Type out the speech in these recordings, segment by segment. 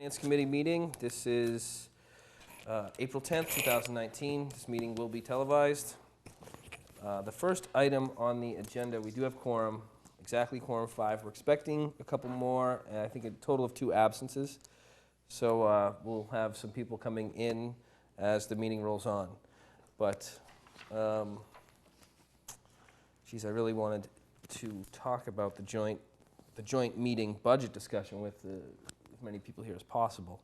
Finance Committee meeting. This is April 10th, 2019. This meeting will be televised. The first item on the agenda, we do have quorum, exactly quorum 5. We're expecting a couple more, and I think a total of 2 absences. So we'll have some people coming in as the meeting rolls on. But, geez, I really wanted to talk about the joint meeting budget discussion with as many people here as possible.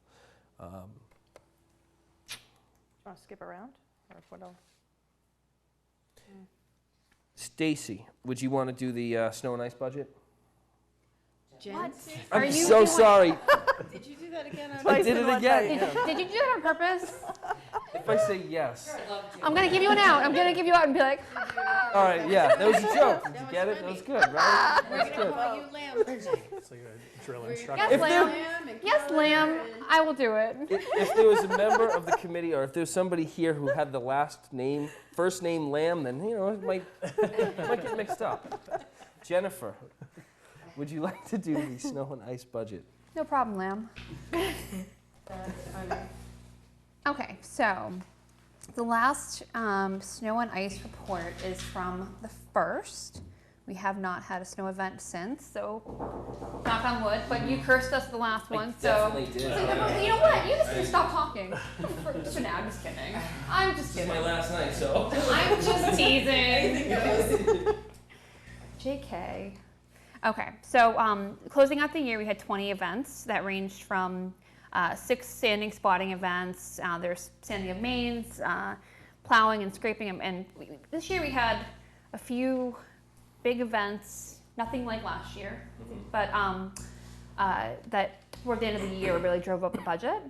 Do you want to skip around, or what else? Stacy, would you want to do the snow and ice budget? What? I'm so sorry. Did you do that again? I did it again. Did you do that on purpose? If I say yes. I'm going to give you an out. I'm going to give you out and be like, All right, yeah, that was a joke. Did you get it? That was good, right? We're going to call you Lamb. It's like a drill instructor. yes, If there- lamb. Yes, lamb. I will do it. If there was a member of the committee, or if there's somebody here who had the first name Lamb, then, it might get mixed up. Jennifer, would you like to do the snow and ice budget? No problem, lamb. Okay, so the last snow and ice report is from the 1st. We have not had a snow event since, so knock on wood, but you cursed us the last one, so. Definitely did. You know what? You just need to stop talking. For now, I'm just kidding. I'm just This is kidding. my last night, so. I'm just teasing. JK. Okay, so closing out the year, we had 20 events that ranged from 6 sanding spotting events. There's sanding of mains, plowing and scraping, and this year we had a few big events, nothing like last year, but that toward the end of the year really drove up the budget.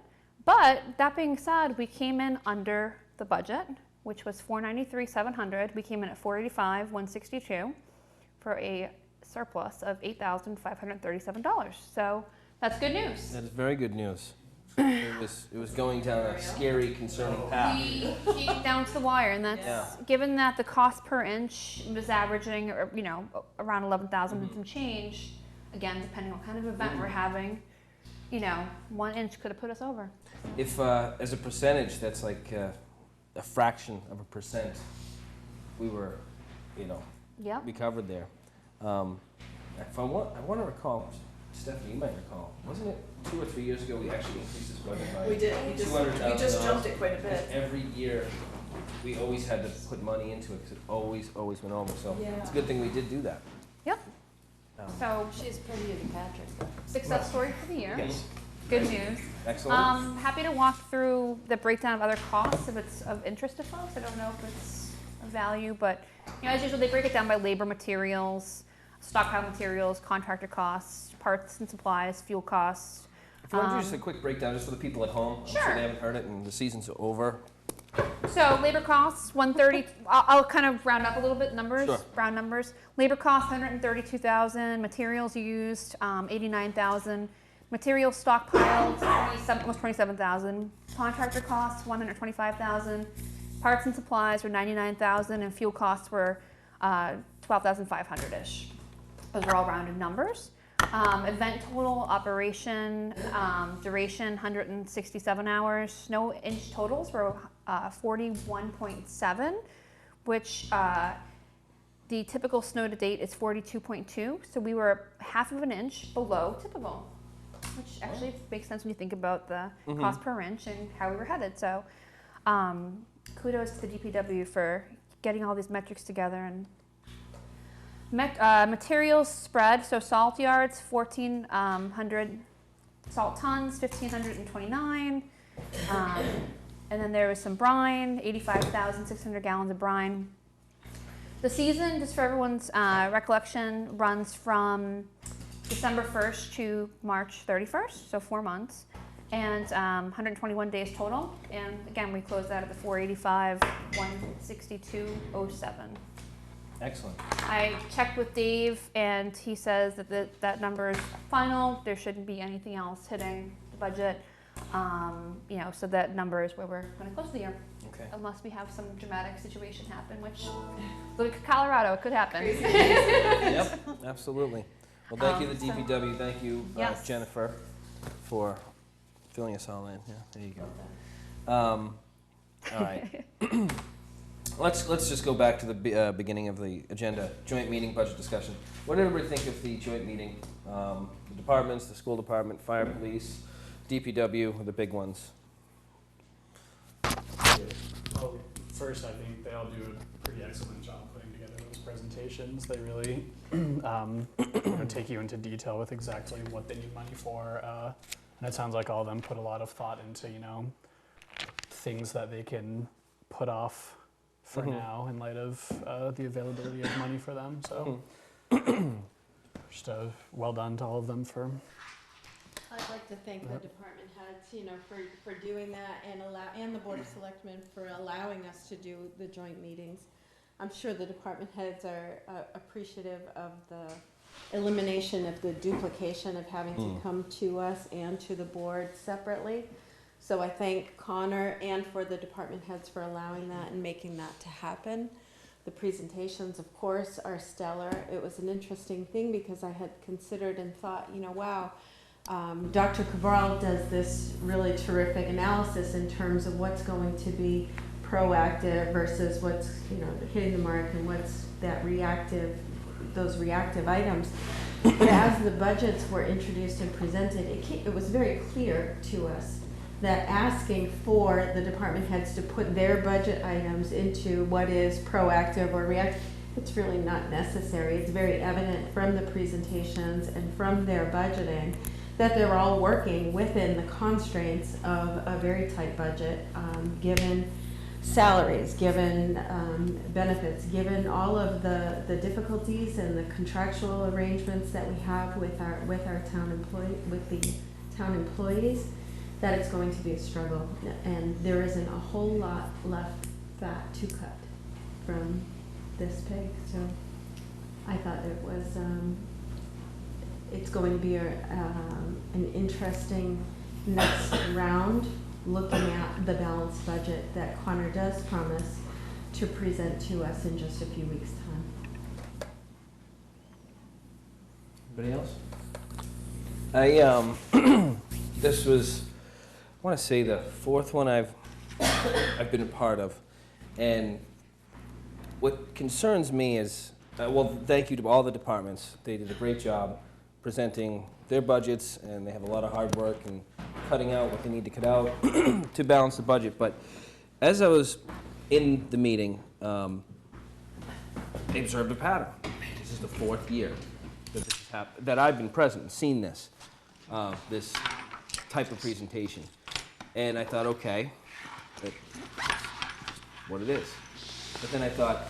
But that being said, we came in under the budget, which was $493,700. We came in at $485,162 for a surplus of $8,537. So that's good news. That is very good news. It was going down a scary, concerning path. We came down to the wire, and that's given that the cost per inch was averaging, around 11,000 and some change. Again, depending on what kind of event we're having, 1 inch could have put us over. If, as a percentage, that's like a fraction of a percent, we were, Yep. we covered there. If I want to recall, Stephanie, you might recall, wasn't it 2 or 3 years ago we actually increased this budget by We did. We just jumped it quite a bit. Every year, we always had to put money into it because it always went over. So Yeah. it's a good thing we did do that. Yep. So She's prettier than Patrick, though. success story for the year. Yes. Good news. Excellent. Happy to walk through the breakdown of other costs if it's of interest to folks. I don't know if it's of value, but as usual, they break it down by labor, materials, stockpile materials, contractor costs, parts and supplies, fuel costs. If you want to do just a quick breakdown, just for the people at home, I'm sure they haven't heard it and the season's over. So labor costs, 130. I'll kind of round up a little bit numbers, Sure. round numbers. Labor costs, 132,000. Materials used, 89,000. Materials stockpiled, almost 27,000. Contractor costs, 125,000. Parts and supplies were 99,000, and fuel costs were 12,500-ish. Those are all rounded numbers. Event total, operation, duration, 167 hours. Snow inch totals were 41.7, which the typical snow to date is 42.2. So we were half of an inch below typical, which actually makes sense when you think about the cost per inch and how we were headed. So kudos to the DPW for getting all these metrics together. And materials spread, so salt yards, 1,400 salt tons, 1,529. And then there was some brine, 85,600 gallons of brine. The season, just for everyone's recollection, runs from December 1st to March 31st, so 4 months, and 121 days total. And again, we closed out at the 485,162.07. Excellent. I checked with Dave, and he says that that number is final. There shouldn't be anything else hitting the budget. So that number is where we're going to close the year. Okay. Unless we have some dramatic situation happen, which, look at Colorado, it could happen. Yep, absolutely. Well, thank you, the DPW. Thank you, Yes. Jennifer, for filling us all in. Yeah, there you go. All right. Let's just go back to the beginning of the agenda. Joint meeting, budget discussion. What did everybody think of the joint meeting? The departments, the school department, fire, police, DPW, the big ones. Well, first, I think they all do a pretty excellent job putting together those presentations. They really take you into detail with exactly what they need money for. And it sounds like all of them put a lot of thought into, things that they can put off for now in light of the availability of money for them. So just well done to all of them for. I'd like to thank the department heads, for doing that and the Board of Selectmen for allowing us to do the joint meetings. I'm sure the department heads are appreciative of the elimination of the duplication of having to come to us and to the board separately. So I thank Connor and for the department heads for allowing that and making that to happen. The presentations, of course, are stellar. It was an interesting thing because I had considered and thought, wow, Dr. Cabral does this really terrific analysis in terms of what's going to be proactive versus what's, hitting the mark and what's that those reactive items. But as the budgets were introduced and presented, it was very clear to us that asking for the department heads to put their budget items into what is proactive or reactive, it's really not necessary. It's very evident from the presentations and from their budgeting that they're all working within the constraints of a very tight budget, given salaries, given benefits, given all of the difficulties and the contractual arrangements that we have with our town employees, that it's going to be a struggle, and there isn't a whole lot left fat to cut from this pig. So I thought it was it's going to be an interesting next round, looking at the balanced budget that Connor does promise to present to us in just a few weeks' time. Anybody else? This was, I want to say, the fourth one I've been a part of, and what concerns me is, thank you to all the departments. They did a great job presenting their budgets, and they have a lot of hard work and cutting out what they need to cut out to balance the budget. But as I was in the meeting, I observed a pattern. This is the fourth year that this has happened, that I've been present and seen this type of presentation. And I thought, okay, that's what it is. But then I thought,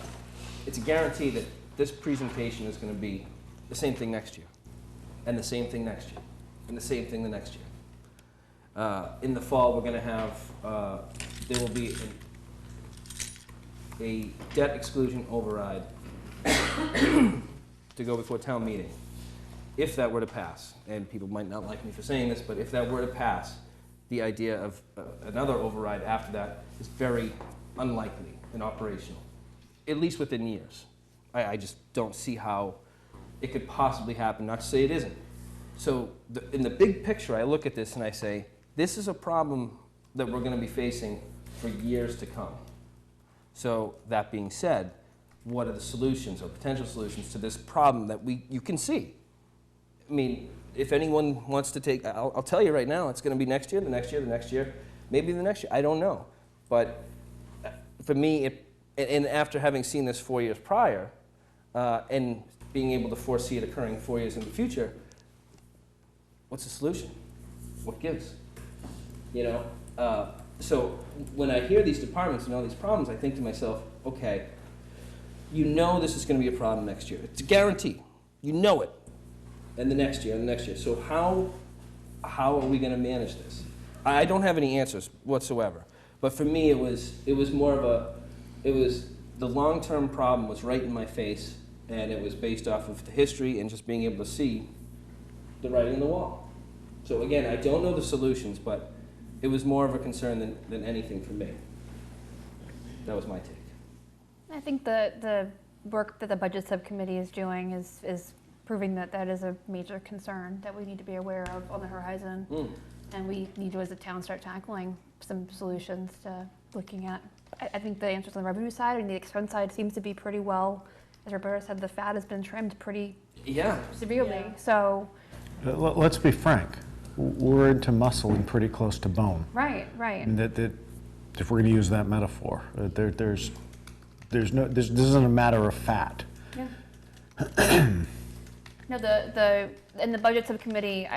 it's a guarantee that this presentation is going to be the same thing next year, and the same thing next year, and the same thing the next year. In the fall, we're going to have, there will be a debt exclusion override to go before town meeting. If that were to pass, and people might not like me for saying this, but if that were to pass, the idea of another override after that is very unlikely and operational, at least within years. I just don't see how it could possibly happen, not to say it isn't. So in the big picture, I look at this and I say, this is a problem that we're going to be facing for years to come. So that being said, what are the solutions or potential solutions to this problem that you can see? I mean, if anyone wants to take, I'll tell you right now, it's going to be next year, the next year, the next year, maybe the next year. I don't know. But for me, and after having seen this 4 years prior, and being able to foresee it occurring 4 years in the future, what's the solution? What gives? So when I hear these departments and all these problems, I think to myself, okay, this is going to be a problem next year. It's a guarantee. You know it. And the next year, and the next year. So how are we going to manage this? I don't have any answers whatsoever. But for me, it was more of the long-term problem was right in my face, and it was based off of the history and just being able to see the writing on the wall. So again, I don't know the solutions, but it was more of a concern than anything for me. That was my take. I think the work that the budget subcommittee is doing is proving that is a major concern that we need to be aware of on the horizon. And we need to, as a town, start tackling some solutions to looking at. I think the answer's on the revenue side. I mean, the expense side seems to be pretty well, as Roberta said, the fat has been trimmed pretty Yeah. severely. Yeah. So, Let's be frank, we're into muscle and pretty close to bone. right. And that if we're going to use that metaphor, this isn't a matter of fat. Yeah. No, in the budget subcommittee,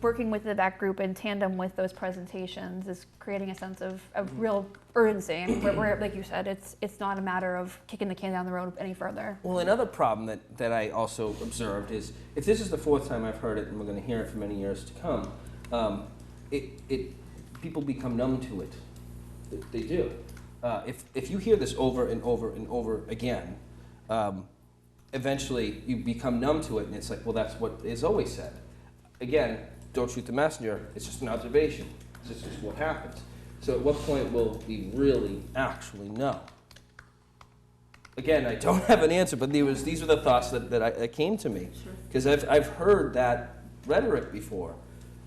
working with the back group in tandem with those presentations is creating a sense of real urgency. I mean, where, like you said, it's not a matter of kicking the can down the road any further. Well, another problem that I also observed is, if this is the fourth time I've heard it, and we're going to hear it for many years to come, people become numb to it. They do. If you hear this over and over and over again, eventually you become numb to it, and it's like, well, that's what is always said. Again, don't shoot the messenger. It's just an observation. It's just what happens. So at what point will we really actually know? Again, I don't have an answer, but these are the thoughts that came to me. Because I've heard that rhetoric before,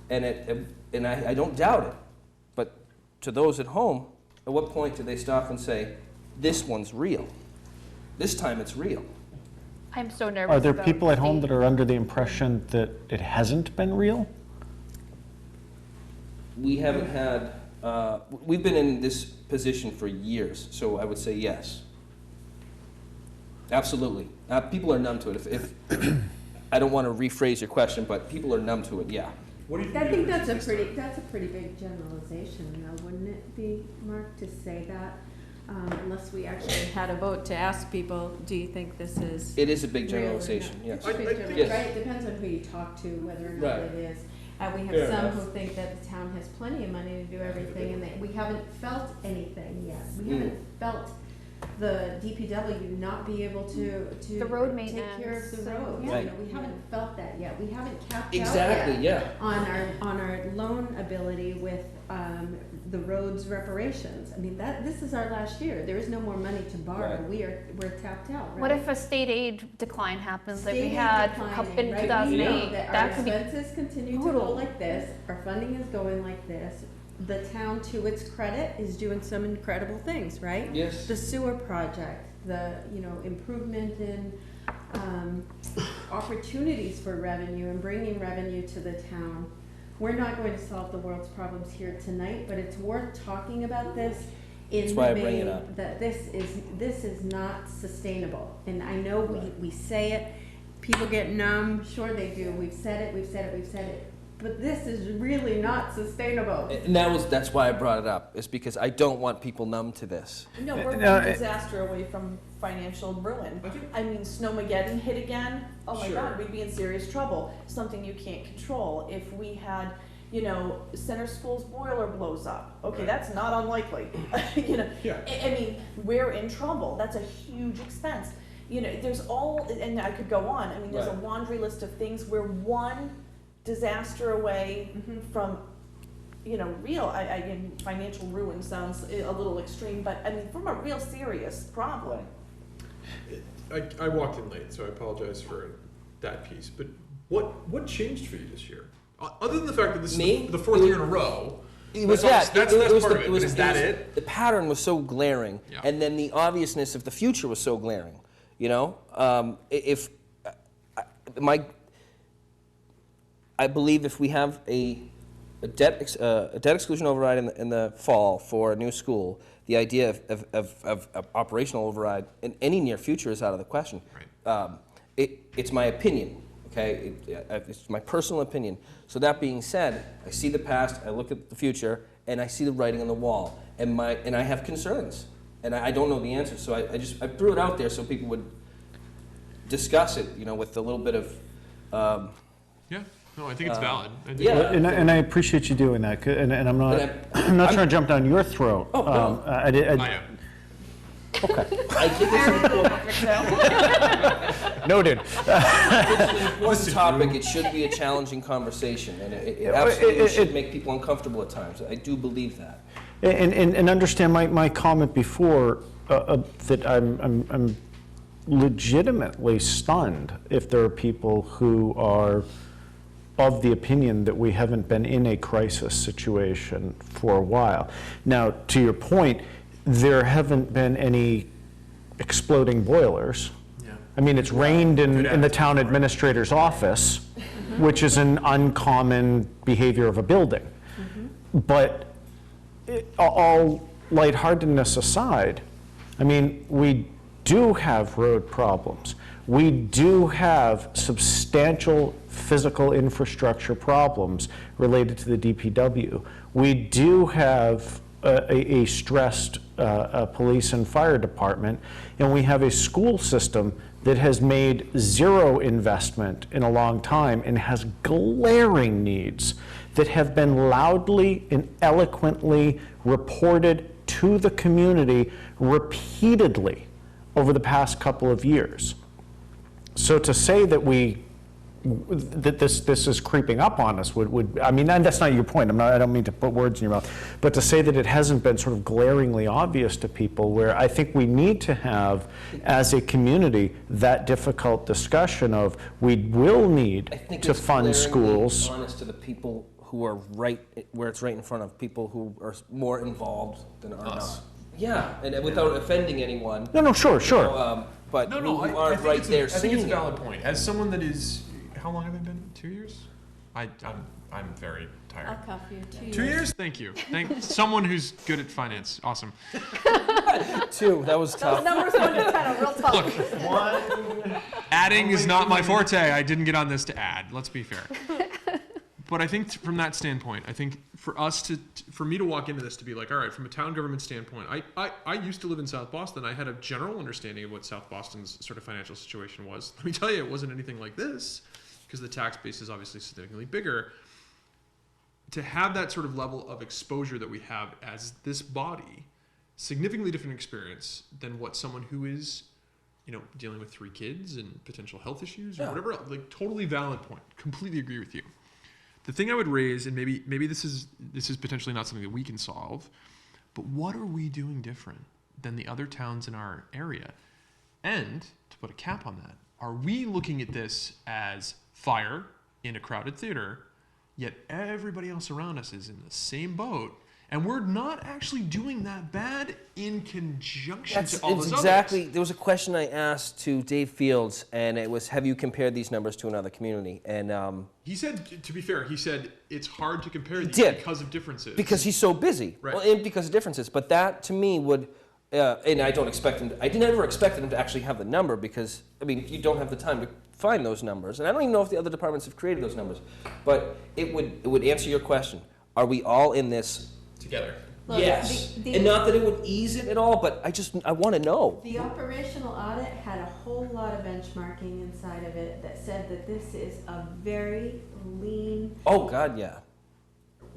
and I don't doubt it. But to those at home, at what point do they stop and say, this one's real? This time it's real. I'm so nervous. Are there about people at home the- that are under the impression that it hasn't been real? We haven't had, we've been in this position for years, so I would say yes. Absolutely. People are numb to it. If I don't want to rephrase your question, but people are numb to it, yeah. What do you I think of that's a resistance? pretty big generalization, though, wouldn't it be, Mark, to say that? Unless we actually had a vote to ask people, do you think this is It is a big real or not? generalization, yes. It's a big I- general- Yes. right? It depends on who you talk to, whether or not Right. it is. We have Fair some enough. who think that the town has plenty of money to do everything, and that we haven't felt anything yet. We Mm. haven't felt the DPW not be able to The road take care of maintenance, the roads. yeah. Right. You know, we haven't felt that yet. We haven't capped out yet Exactly, yeah. on our loan ability with the roads reparations. I mean, this is our last year. There is no more money to borrow. Right. We're tapped out, right? What if a state aid decline happens like we State aid had declining, in right? 2008? We know that our That could be expenses continue to brutal. go like this, our funding is going like this. The town, to its credit, is doing some incredible things, right? Yes. The sewer project, the, improvement in opportunities for revenue and bringing revenue to the town. We're not going to solve the world's problems here tonight, but it's worth talking about this in That's the why I bring it vein up. that this is not sustainable. And I know we say it, people get numb, sure they do, we've said it. But this is really not sustainable. And that's why I brought it up, is because I don't want people numb to this. No, we're No, one it- disaster away from financial ruin. I think- I mean, Snowmageddon hit again, oh my Sure. God, we'd be in serious trouble. Something you can't control. If we had, Center School's boiler blows up, okay, Right. that's not unlikely. Yeah. I mean, we're in trouble. That's a huge expense. There's and I could go on. I mean, there's a Right. laundry list of things. We're one disaster away Mhm. from, real, and financial ruin sounds a little extreme, but I mean, from a real serious problem. I walked in late, so I apologize for that piece. But what changed for you this year? Other than the fact that this Me? is the fourth year in a row. It was That's that. that's part of it. But is that it? The pattern was so glaring, Yeah. and then the obviousness of the future was so glaring. I believe if we have a debt exclusion override in the fall for a new school, the idea of operational override in any near future is out of the question. Right. It's my opinion, okay? It's my personal opinion. So that being said, I see the past, I look at the future, and I see the writing on the wall, and I have concerns, and I don't know the answer. So I threw it out there so people would discuss it, with a little bit of. Yeah. No, I think it's valid. I think yeah. And I appreciate you doing that, and I'm not, But I'm not trying to jump down your throat. Oh, no. I I am. I think it's an Noted. important topic. It should be a challenging conversation, and it absolutely should make people uncomfortable at times. I do believe that. And understand my comment before, that I'm legitimately stunned if there are people who are of the opinion that we haven't been in a crisis situation for a while. Now, to your point, there haven't been any exploding boilers. Yeah. I mean, it's rained in the attitude town for it. administrator's office, which is an uncommon behavior of a building. But all lightheartedness aside, I mean, we do have road problems. We do have substantial physical infrastructure problems related to the DPW. We do have a stressed police and fire department, and we have a school system that has made zero investment in a long time and has glaring needs that have been loudly and eloquently reported to the community repeatedly over the past couple of years. So to say that this is creeping up on us would I mean, and that's not your point. I don't mean to put words in your mouth, but to say that it hasn't been sort of glaringly obvious to people, where I think we need to have, as a community, that difficult discussion of we will need to fund schools. Honest to the people who are right where it's right in front of people who are more involved than are not. Yeah, and without offending anyone. No, sure. But No, who I aren't think right it's there I think it's a seeing it. valid point. As someone that is, how long have I been? 2 years? I'm very tired. I'll cuff you. 2 years. 2 years? Thank you. Thank someone who's good at finance. Awesome. 2, that was Those tough. numbers 1 to 10 are real tough. Adding is not my forte. I didn't get on this to add. Let's be fair. But I think from that standpoint, I think for us for me to walk into this to be like, all right, from a town government standpoint, I used to live in South Boston. I had a general understanding of what South Boston's sort of financial situation was. Let me tell you, it wasn't anything like this, because the tax base is obviously significantly bigger. To have that sort of level of exposure that we have as this body, significantly different experience than what someone who is, dealing with 3 kids and potential health issues or whatever, like totally valid point. Completely agree with you. The thing I would raise, and maybe this is potentially not something that we can solve, but what are we doing different than the other towns in our area? And to put a cap on that, are we looking at this as fire in a crowded theater, yet everybody else around us is in the same boat, and we're not actually doing that bad in conjunction to all those exactly. others? There was a question I asked to Dave Fields, and it was, have you compared these numbers to another community? And He said, to be fair, it's hard to compare these did. because of differences. because he's so busy, Right. well, and because of differences. But that to me would, and I don't expect him. I never expected him to actually have the number, because I mean, you don't have the time to find those numbers, and I don't even know if the other departments have created those numbers. But it would answer your question. Are we all in this? Together. Look, Yes. the- And not that it would ease it at all, but I want to know. The operational audit had a whole lot of benchmarking inside of it that said that this is a very lean Oh God, yeah.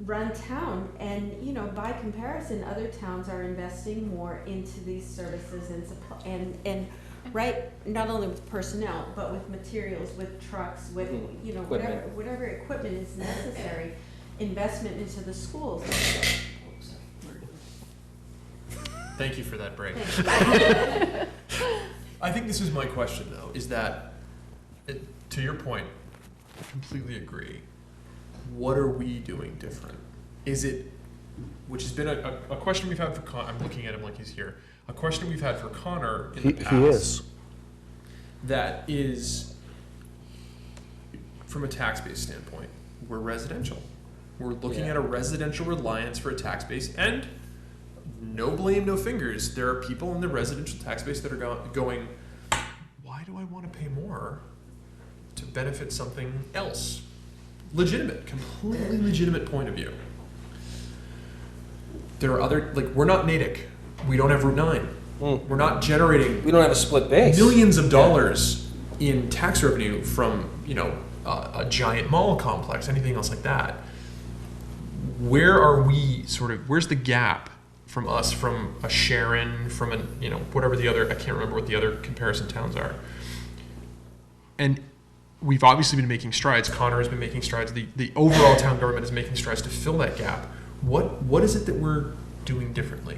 run town, and by comparison, other towns are investing more into these services and supply, and right, not only with personnel but with materials, with trucks, with Equipment. whatever equipment is necessary, investment into the schools. Thank you for that break. Thank you. I think this is my question, though, is that, to your point, I completely agree. What are we doing different? Is it, which has been a question we've had for I'm looking at him like he's here, a question we've had for Connor in the past. He is. That is, from a tax-based standpoint, we're residential. We're looking at a residential reliance for a tax base, and no blame, no fingers. There are people in the residential tax base that are going, why do I want to pay more to benefit something else? Legitimate, completely legitimate point of view. There are other, we're not Natick. We don't have Route 9. We're not generating We don't have a split base. millions of dollars in tax revenue from, a giant mall complex, anything else like that. Where are we where's the gap from us, from a Sharon, from whatever the other, I can't remember what the other comparison towns are. And we've obviously been making strides. Connor has been making strides. The overall town government is making strides to fill that gap. What is it that we're doing differently?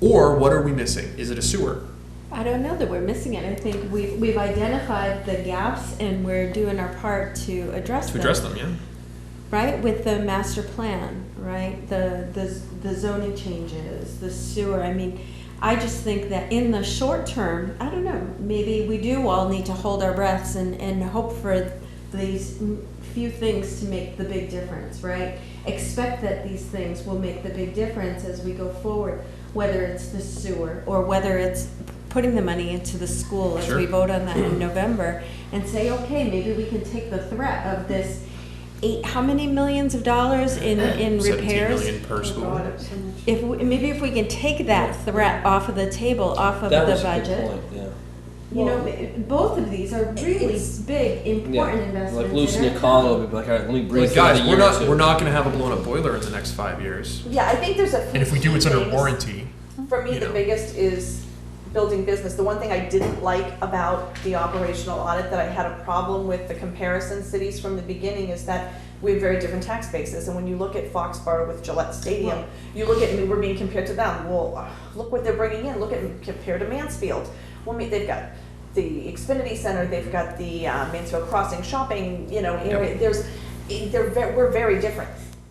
Or what are we missing? Is it a sewer? I don't know that we're missing it. I think we've identified the gaps and we're doing our part to address them. Yeah. right? With the master plan, right? The zoning changes, the sewer. I mean, I just think that in the short term, I don't know, maybe we do all need to hold our breaths and hope for these few things to make the big difference, right? Expect that these things will make the big difference as we go forward, whether it's the sewer or whether it's putting the money into the school as Sure. we vote on that in November, and say, okay, maybe we can take the threat of this how many millions of dollars in 17 repairs? million per school. Maybe if we can take that threat off of the table, off of That the was a good budget. point, yeah. You know, both of these are really big, important investments. Like in loosen our the collar, town. we'd be like, all right, let me breathe Like, for guys, another we're year or not two. we're not going to have a blown up boiler in the next 5 years. Yeah, I think there's a few And if we do, key it's under things. warranty. For me, you the know. biggest is building business. The one thing I didn't like about the operational audit, that I had a problem with the comparison cities from the beginning, is that we have very different tax bases. And when you look at Foxborough with Gillette Stadium, you look at, we're being compared to them. Well, look what they're bringing in. Look at, compared to Mansfield. Well, they've got the Xfinity Center, they've got the Mansfield Crossing shopping, you know, area. We're very different.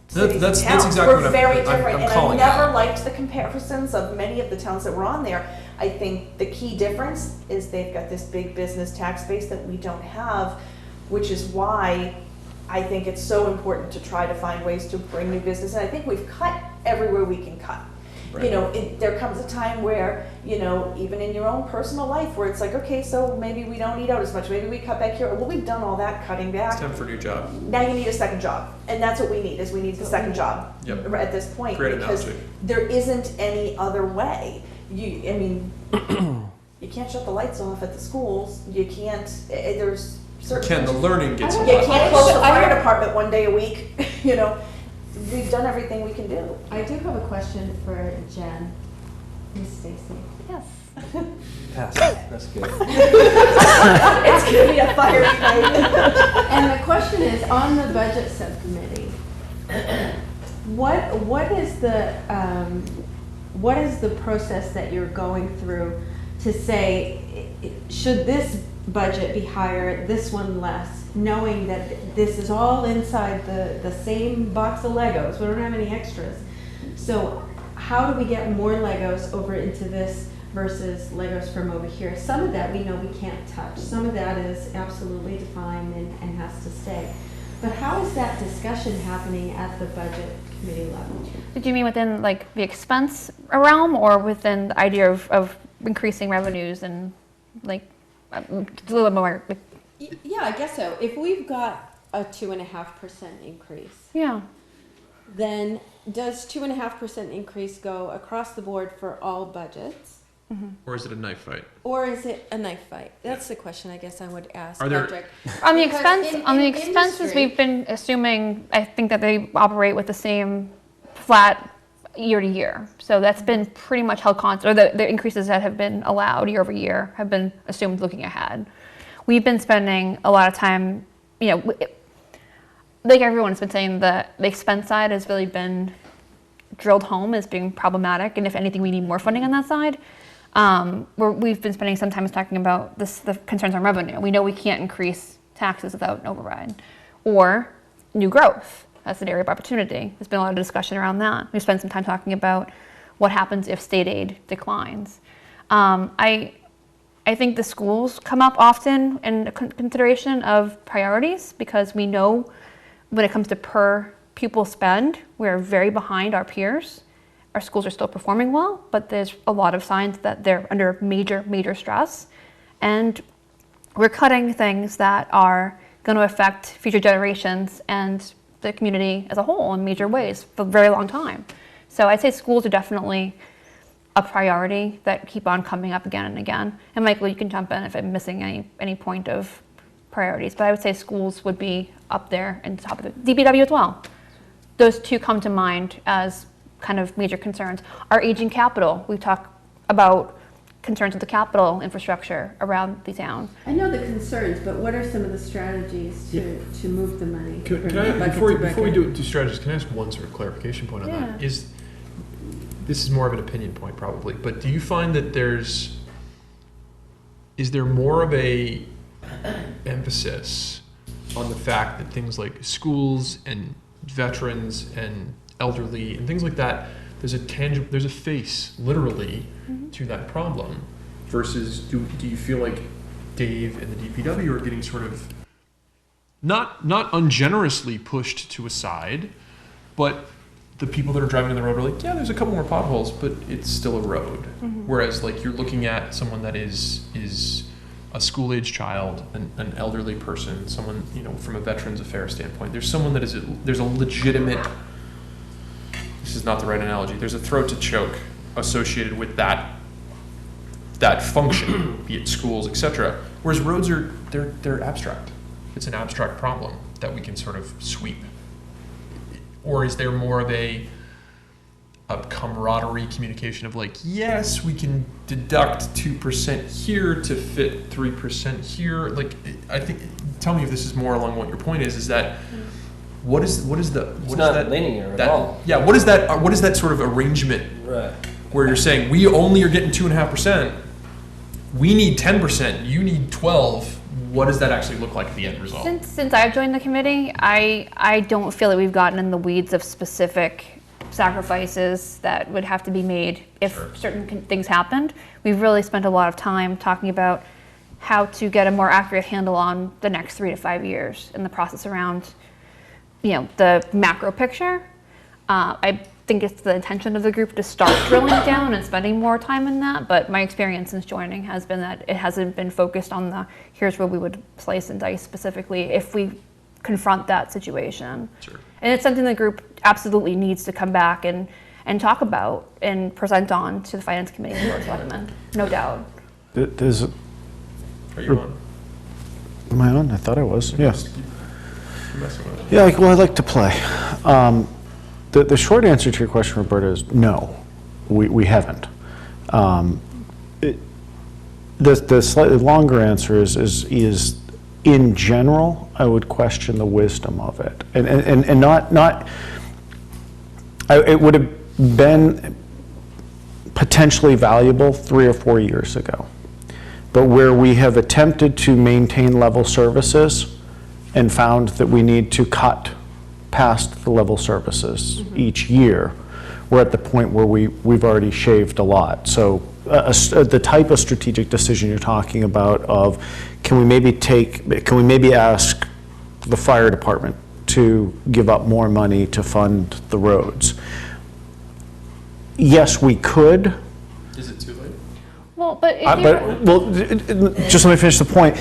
cities and That's towns. exactly We're what very I'm different, and I calling never out. liked the comparisons of many of the towns that were on there. I think the key difference is they've got this big business tax base that we don't have, which is why I think it's so important to try to find ways to bring new business. And I think we've cut everywhere we can cut. You know, there comes a time where, you know, even in your own personal life, where it's like, okay, so maybe we don't eat out as much, maybe we cut back here. Well, we've done all that cutting back. It's time for a new job. Now you need a second job, and that's what we need, is we need the second job. Yep. At this point, Great because analogy. there isn't any other way. I mean, you can't shut the lights off at the schools, you can't, there's certain. Ken, the learning gets a You lot. can't close the fire department one day a week, you know, we've done everything we can do. I do have a question for Jen. Miss Stacy. Yes. Pass. That's good. It's gonna be a fiery night. And the question is, on the budget subcommittee, what is the process that you're going through to say, should this budget be higher, this one less, knowing that this is all inside the same box of Legos, we don't have any extras. So how do we get more Legos over into this versus Legos from over here? Some of that we know we can't touch. Some of that is absolutely defined and has to stay. But how is that discussion happening at the budget committee level? Did you mean within like the expense realm, or within the idea of increasing revenues and like a little bit more? Like, Yeah, I guess so. If we've got a 2.5% increase, yeah. then does 2.5% increase go across the board for all budgets? Or is it a knife fight? Or is it a knife fight? That's the question I guess I would ask Are there- Patrick. On the Because expense, in- on the in expenses, industry- we've been assuming, I think that they operate with the same flat year to year. So that's been pretty much held constant, or the increases that have been allowed year over year have been assumed looking ahead. We've been spending a lot of time, you know, like everyone's been saying, the expense side has really been drilled home as being problematic, and if anything, we need more funding on that side. We've been spending some time talking about the concerns on revenue. We know we can't increase taxes without an override, or new growth. That's an area of opportunity. There's been a lot of discussion around that. We've spent some time talking about what happens if state aid declines. I think the schools come up often in consideration of priorities, because we know when it comes to per pupil spend, we're very behind our peers. Our schools are still performing well, but there's a lot of signs that they're under major stress. And we're cutting things that are going to affect future generations and the community as a whole in major ways for a very long time. So I'd say schools are definitely a priority that keep on coming up again and again. And Michael, you can jump in if I'm missing any point of priorities, but I would say schools would be up there and top of the DPW as well. Those two come to mind as kind of major concerns. Our aging capital, we talk about concerns with the capital infrastructure around the town. I know the concerns, but what are some of the strategies to move the money? Can from I, bucket before to we bucket? do strategies, can I ask one sort of clarification point on that? Yeah. This is more of an opinion point probably, but do you find that is there more of a emphasis on the fact that things like schools and veterans and elderly and things like that, there's a face, literally, to that problem. Versus, do you feel like Dave and the DPW are getting sort of not ungenerously pushed to a side, but the people that are driving on the road are like, yeah, there's a couple more potholes, but it's still a road. Whereas, like, you're looking at someone that is a school-age child, an elderly person, someone, you know, from a Veterans Affairs standpoint. There's someone that there's a legitimate, this is not the right analogy, there's a throat to choke associated with that function, be it schools, etc. Whereas roads they're abstract. It's an abstract problem that we can sort of sweep. Or is there more of a camaraderie communication of like, yes, we can deduct 2% here to fit 3% here? Like, I think, tell me if this is more along what your point is that what is that linear at all. Yeah, what is that sort of arrangement Right. where you're saying we only are getting 2.5%, we need 10%, you need 12%. What does that actually look like at the end result? Since I've joined the committee, I don't feel that we've gotten in the weeds of specific sacrifices that would have to be made if certain things happened. We've really spent a lot of time talking about how to get a more accurate handle on the next 3 to 5 years in the process around, you know, the macro picture. I think it's the intention of the group to start drilling down and spending more time in that, but my experience since joining has been that it hasn't been focused on the here's where we would slice and dice specifically if we confront that situation. Sure. And it's something the group absolutely needs to come back and talk about and present on to the Finance Committee and Board of Selectmen, no doubt. There's, Are you on? am I on? I thought I was, yeah. You're messing with it. Yeah, well, I like to play. The short answer to your question, Roberta, is no, we haven't. The slightly longer answer is in general, I would question the wisdom of it. And not it would have been potentially valuable 3 or 4 years ago. But where we have attempted to maintain level services and found that we need to cut past the level services each year, we're at the point where we've already shaved a lot. So the type of strategic decision you're talking about of can we maybe ask the fire department to give up more money to fund the roads? Yes, we could. Is it too late? Well, but just let me finish the point.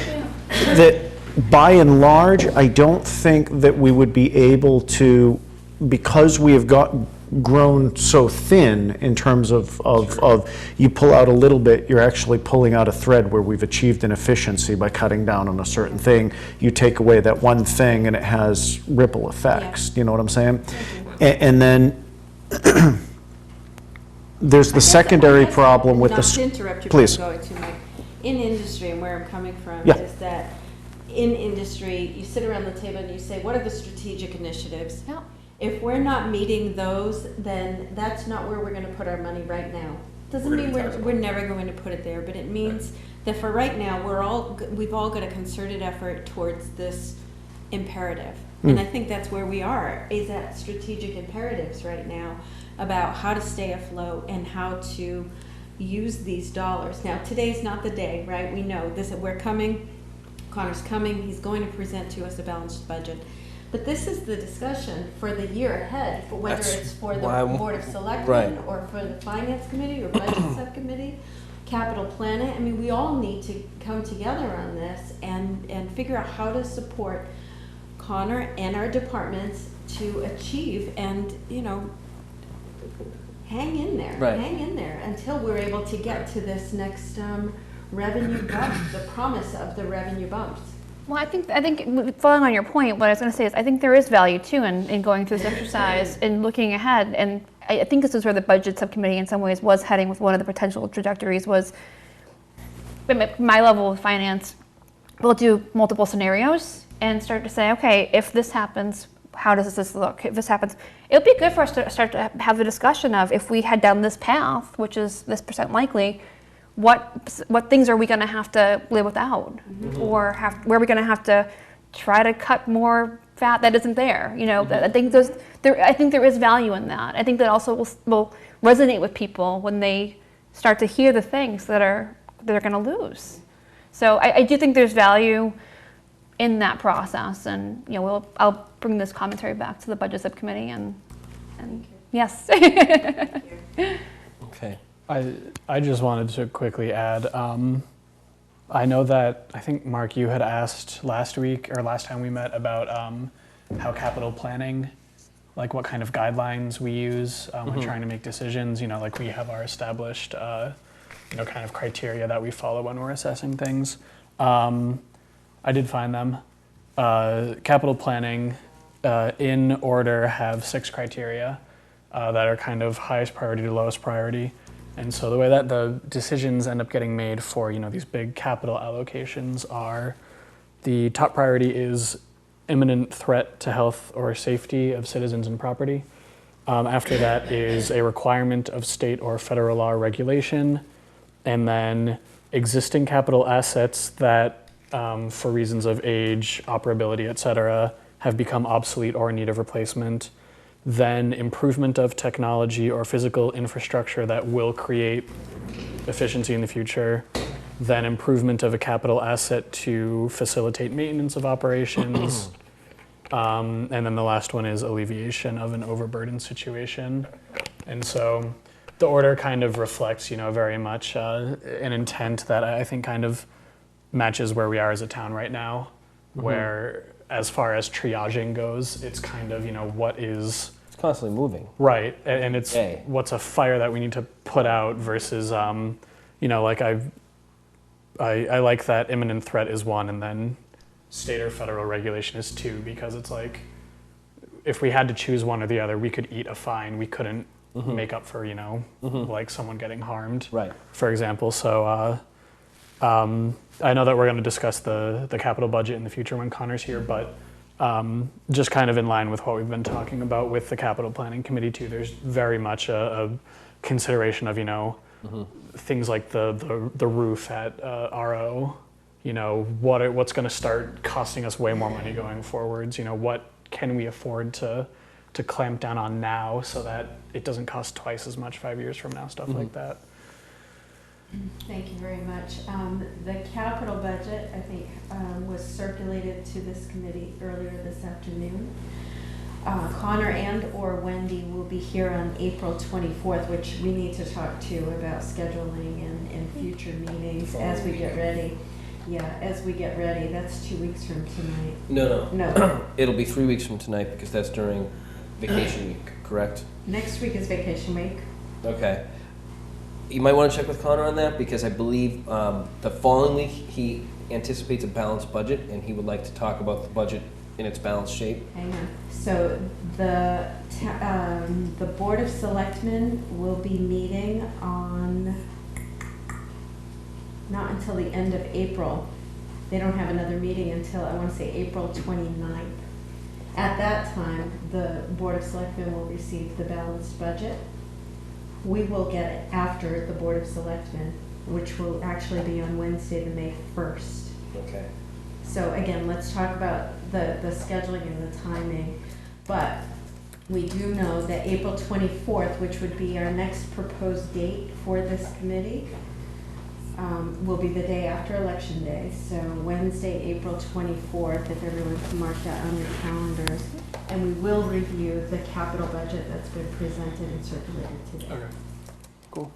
That by and large, I don't think that we would be able to, because we have grown so thin in terms of you pull out a little bit, you're actually pulling out a thread where we've achieved an efficiency by cutting down on a certain thing. You take away that one thing and it has ripple effects. You know what I'm saying? And then there's the secondary problem with not the. to interrupt you, Please. but I'm going to, Mike. In industry, and where I'm coming from, Yeah. is that in industry, you sit around the table and you say, what are the strategic initiatives? Yeah. If we're not meeting those, then that's not where we're gonna put our money right now. Doesn't We're mean gonna be taxable. we're never going to put it there, but it means that for right now, we've all got a concerted effort towards this imperative. And I think that's where we are, is at strategic imperatives right now about how to stay afloat and how to use these dollars. Now, today's not the day, right? We know this, we're coming, Connor's coming, he's going to present to us a balanced budget. But this is the discussion for the year ahead, for whether That's it's for the why Board of Selectmen right. or for the Finance Committee or Budget Subcommittee, capital planning. I mean, we all need to come together on this and figure out how to support Connor and our departments to achieve and, you know, hang in there. Right. Hang in there until we're able to get to this next revenue bump, the promise of the revenue bumps. Well, I think following on your point, what I was going to say is I think there is value too in going through this exercise and looking ahead. And I think this is where the budget subcommittee in some ways was heading with one of the potential trajectories was my level of finance. We'll do multiple scenarios and start to say, okay, if this happens, how does this look? If this happens, it would be good for us to start to have the discussion of if we head down this path, which is this percent likely, what things are we going to have to live without, or where are we going to have to try to cut more fat that isn't there. You know, I think there is value in that. I think that also will resonate with people when they start to hear the things that they're going to lose. So I do think there's value in that process, and you know, I'll bring this commentary back to the budget subcommittee, and yes. Okay. I just wanted to quickly add, I know that, I think, Mark, you had asked last week, or last time we met, about how capital planning, like what kind of guidelines we use when trying to make decisions. You know, like we have our established, you know, kind of criteria that we follow when we're assessing things. I did find them. Capital planning, in order, have 6 criteria that are kind of highest priority to lowest priority. And so the way that the decisions end up getting made for, you know, these big capital allocations are, the top priority is imminent threat to health or safety of citizens and property. After that is a requirement of state or federal law or regulation, and then existing capital assets that, for reasons of age, operability, et cetera, have become obsolete or in need of replacement. Then improvement of technology or physical infrastructure that will create efficiency in the future. Then improvement of a capital asset to facilitate maintenance of operations. And then the last one is alleviation of an overburdened situation. And so the order kind of reflects, you know, very much an intent that I think kind of matches where we are as a town right now, where as far as triaging goes, it's kind of, you know, what is... It's constantly moving. Right, and it's what's a fire that we need to put out versus, you know, like I like that imminent threat is 1, and then state or federal regulation is 2, because it's like, if we had to choose one or the other, we could eat a fine. We couldn't make up for, you know, like someone getting harmed, for example. So I know that we're going to discuss the capital budget in the future when Connor's here, but just kind of in line with what we've been talking about with the capital planning committee too, there's very much a consideration of, you know, things like the roof at RO, you know, what's going to start costing us way more money going forwards, you know, what can we afford to clamp down on now so that it doesn't cost twice as much 5 years from now, stuff like that. Thank you very much. The capital budget, I think, was circulated to this committee earlier this afternoon. Connor and or Wendy will be here on April 24th, which we need to talk to about scheduling and future meetings as we get ready. Yeah, as we get ready. That's 2 weeks from tonight. No. It'll be 3 weeks from tonight, because that's during vacation week, correct? Next week is vacation week. Okay. You might want to check with Connor on that, because I believe the following week he anticipates a balanced budget, and he would like to talk about the budget in its balanced shape. Hang on. So the Board of Selectmen will be meeting on, not until the end of April. They don't have another meeting until, I want to say, April 29th. At that time, the Board of Selectmen will receive the balanced budget. We will get it after the Board of Selectmen, which will actually be on Wednesday, the May 1st. Okay. So again, let's talk about the scheduling and the timing. But we do know that April 24th, which would be our next proposed date for this committee, will be the day after Election Day. So Wednesday, April 24th, if everyone can mark that on your calendars. And we will review the capital budget that's been presented and circulated today. Okay, cool.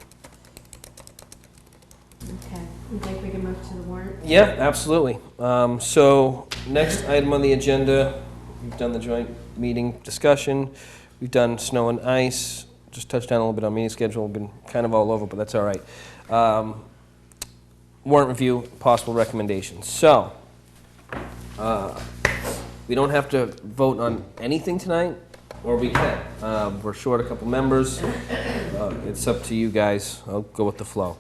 Okay, you think we can move to the warrant? Yeah, absolutely. So next item on the agenda, we've done the joint meeting discussion. We've done snow and ice. Just touched down a little bit on meeting schedule. We've been kind of all over, but that's all right. Warrant review, possible recommendations. So we don't have to vote on anything tonight, or we can. We're short a couple members. It's up to you guys. I'll go with the flow.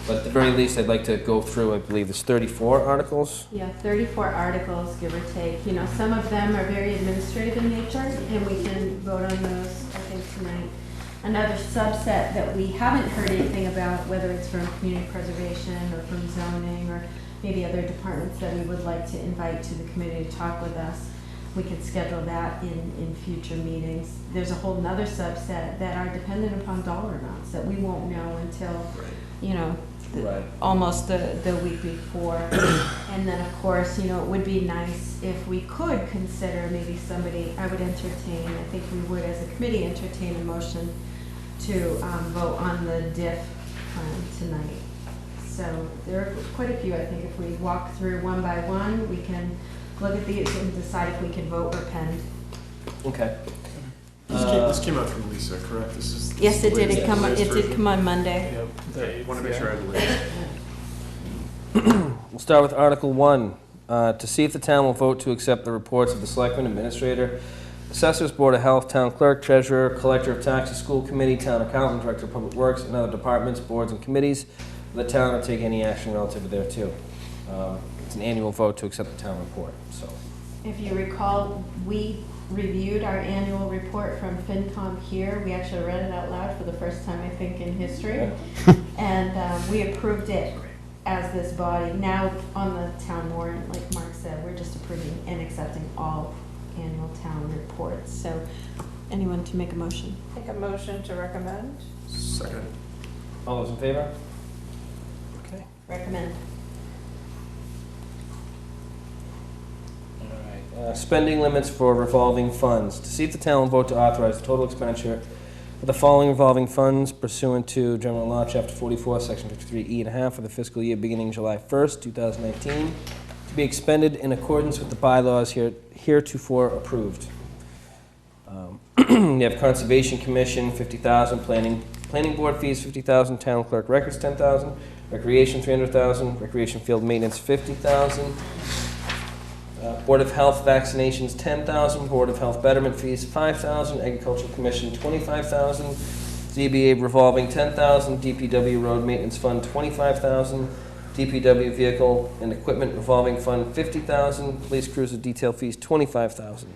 But at the very least, I'd like to go through, I believe there's 34 articles. Yeah, 34 articles, give or take. You know, some of them are very administrative in nature, and we can vote on those, I think, tonight. Another subset that we haven't heard anything about, whether it's from community preservation or from zoning or maybe other departments that we would like to invite to the committee to talk with us, we could schedule that in future meetings. There's a whole nother subset that are dependent upon dollar amounts that we won't know until, you know, Right. almost the week before. And then, of course, you know, it would be nice if we could consider maybe somebody, I would entertain, I think we would as a committee entertain a motion to vote on the diff tonight. So there are quite a few, I think if we walk through one by one, we can look at these and decide if we can vote or pend. Okay. This came out from Lisa, correct? This is. Yes, it did, latest- latest it did version? come on Monday. Yep. Want to make sure I have the latest. We'll start with Article 1, to see if the town will vote to accept the reports of the Selectman, Administrator, Assessors, Board of Health, Town Clerk, Treasurer, Collector of Taxes, School Committee, Town Accountant, Director of Public Works, and other departments, boards, and committees of the town, or take any action relative thereto. It's an annual vote to accept the town report, so. If you recall, we reviewed our annual report from FinCom here. We actually read it out loud for the first time, I think, in history. And we approved it as this body. Now, on the town warrant, like Mark said, we're just approving and accepting all annual town reports. So, anyone to make a motion? Make a motion to recommend. Second. All those in favor? Okay. Recommend. All right. Spending limits for revolving funds. To see if the town will vote to authorize the total expenditure for the following revolving funds pursuant to General Law, Chapter 44, Section 53E.5 for the fiscal year beginning July 1st, 2019, to be expended in accordance with the bylaws heretofore approved. You have Conservation Commission, 50,000, Planning Board fees, 50,000, Town Clerk Records, 10,000, Recreation, 300,000, Recreation Field Maintenance, 50,000, Board of Health vaccinations, 10,000, Board of Health betterment fees, 5,000, Agricultural Commission, 25,000, ZBA revolving, 10,000, DPW road maintenance fund, 25,000, DPW vehicle and equipment revolving fund, 50,000, police cruiser detail fees, 25,000.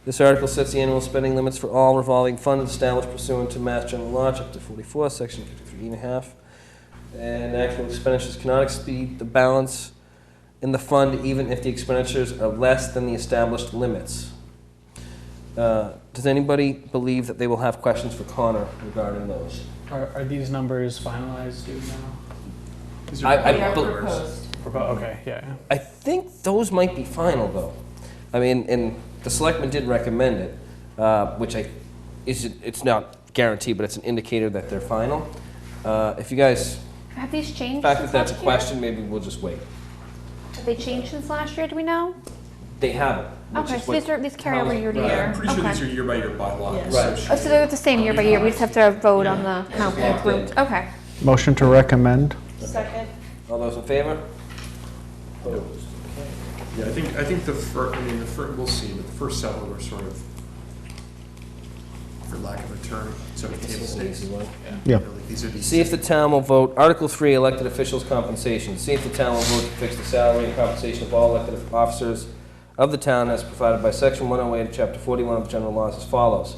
This article sets the annual spending limits for all revolving funds established pursuant to Mass General Law, Chapter 44, Section 53E.5. And actual expenditures cannot exceed the balance in the fund even if the expenditures are less than the established limits. Does anybody believe that they will have questions for Connor regarding those? Are these numbers finalized, dude, now? These are I They are bel- proposed. Okay, yeah. I think those might be final, though. I mean, and the selectmen did recommend it, which it's not guaranteed, but it's an indicator that they're final. If you guys, Have these in changed fact, since if that's a last year? question, maybe we'll just wait. Have they changed since last year, do we know? They haven't. which Okay, is so what these carry over town- year to Right, year. I'm pretty sure Okay. these are year by year bylaws. Yes. Right. Oh, so they're the same year by year, we just have to vote on the count they approved. Okay. Motion to recommend. Second. All those in favor? Opposed? Yeah, I think the we'll see, but the first several were sort of, for lack of a term, sort of This table is an stakes. easy one. Yeah. Like, these are the. See if the town will vote, Article 3, elected officials' compensation. See if the town will vote to fix the salary and compensation of all elected officers of the town as provided by Section 108 of Chapter 41 of the general laws as follows.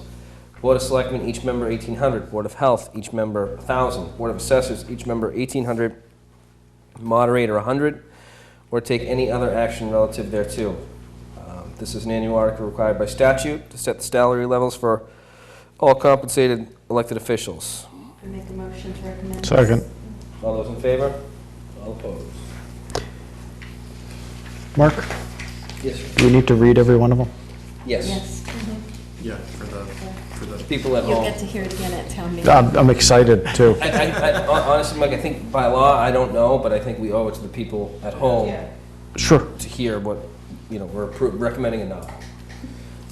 Board of Selectmen, each member 1,800. Board of Health, each member 1,000. Board of Assessors, each member 1,800. Moderator 100, or take any other action relative thereto. This is an annual article required by statute to set the salary levels for all compensated elected officials. I make a motion to recommend. Second. All those in favor? All opposed? Mark, Yes, sir. do we need to read every one of them? Yes. Yes. Yeah, for the. People at You'll home. get to hear it again at town meeting. I'm excited too. Honestly, Mike, I think by law, I don't know, but I think we owe it to the people at home Yeah. Sure. to hear what, we're recommending and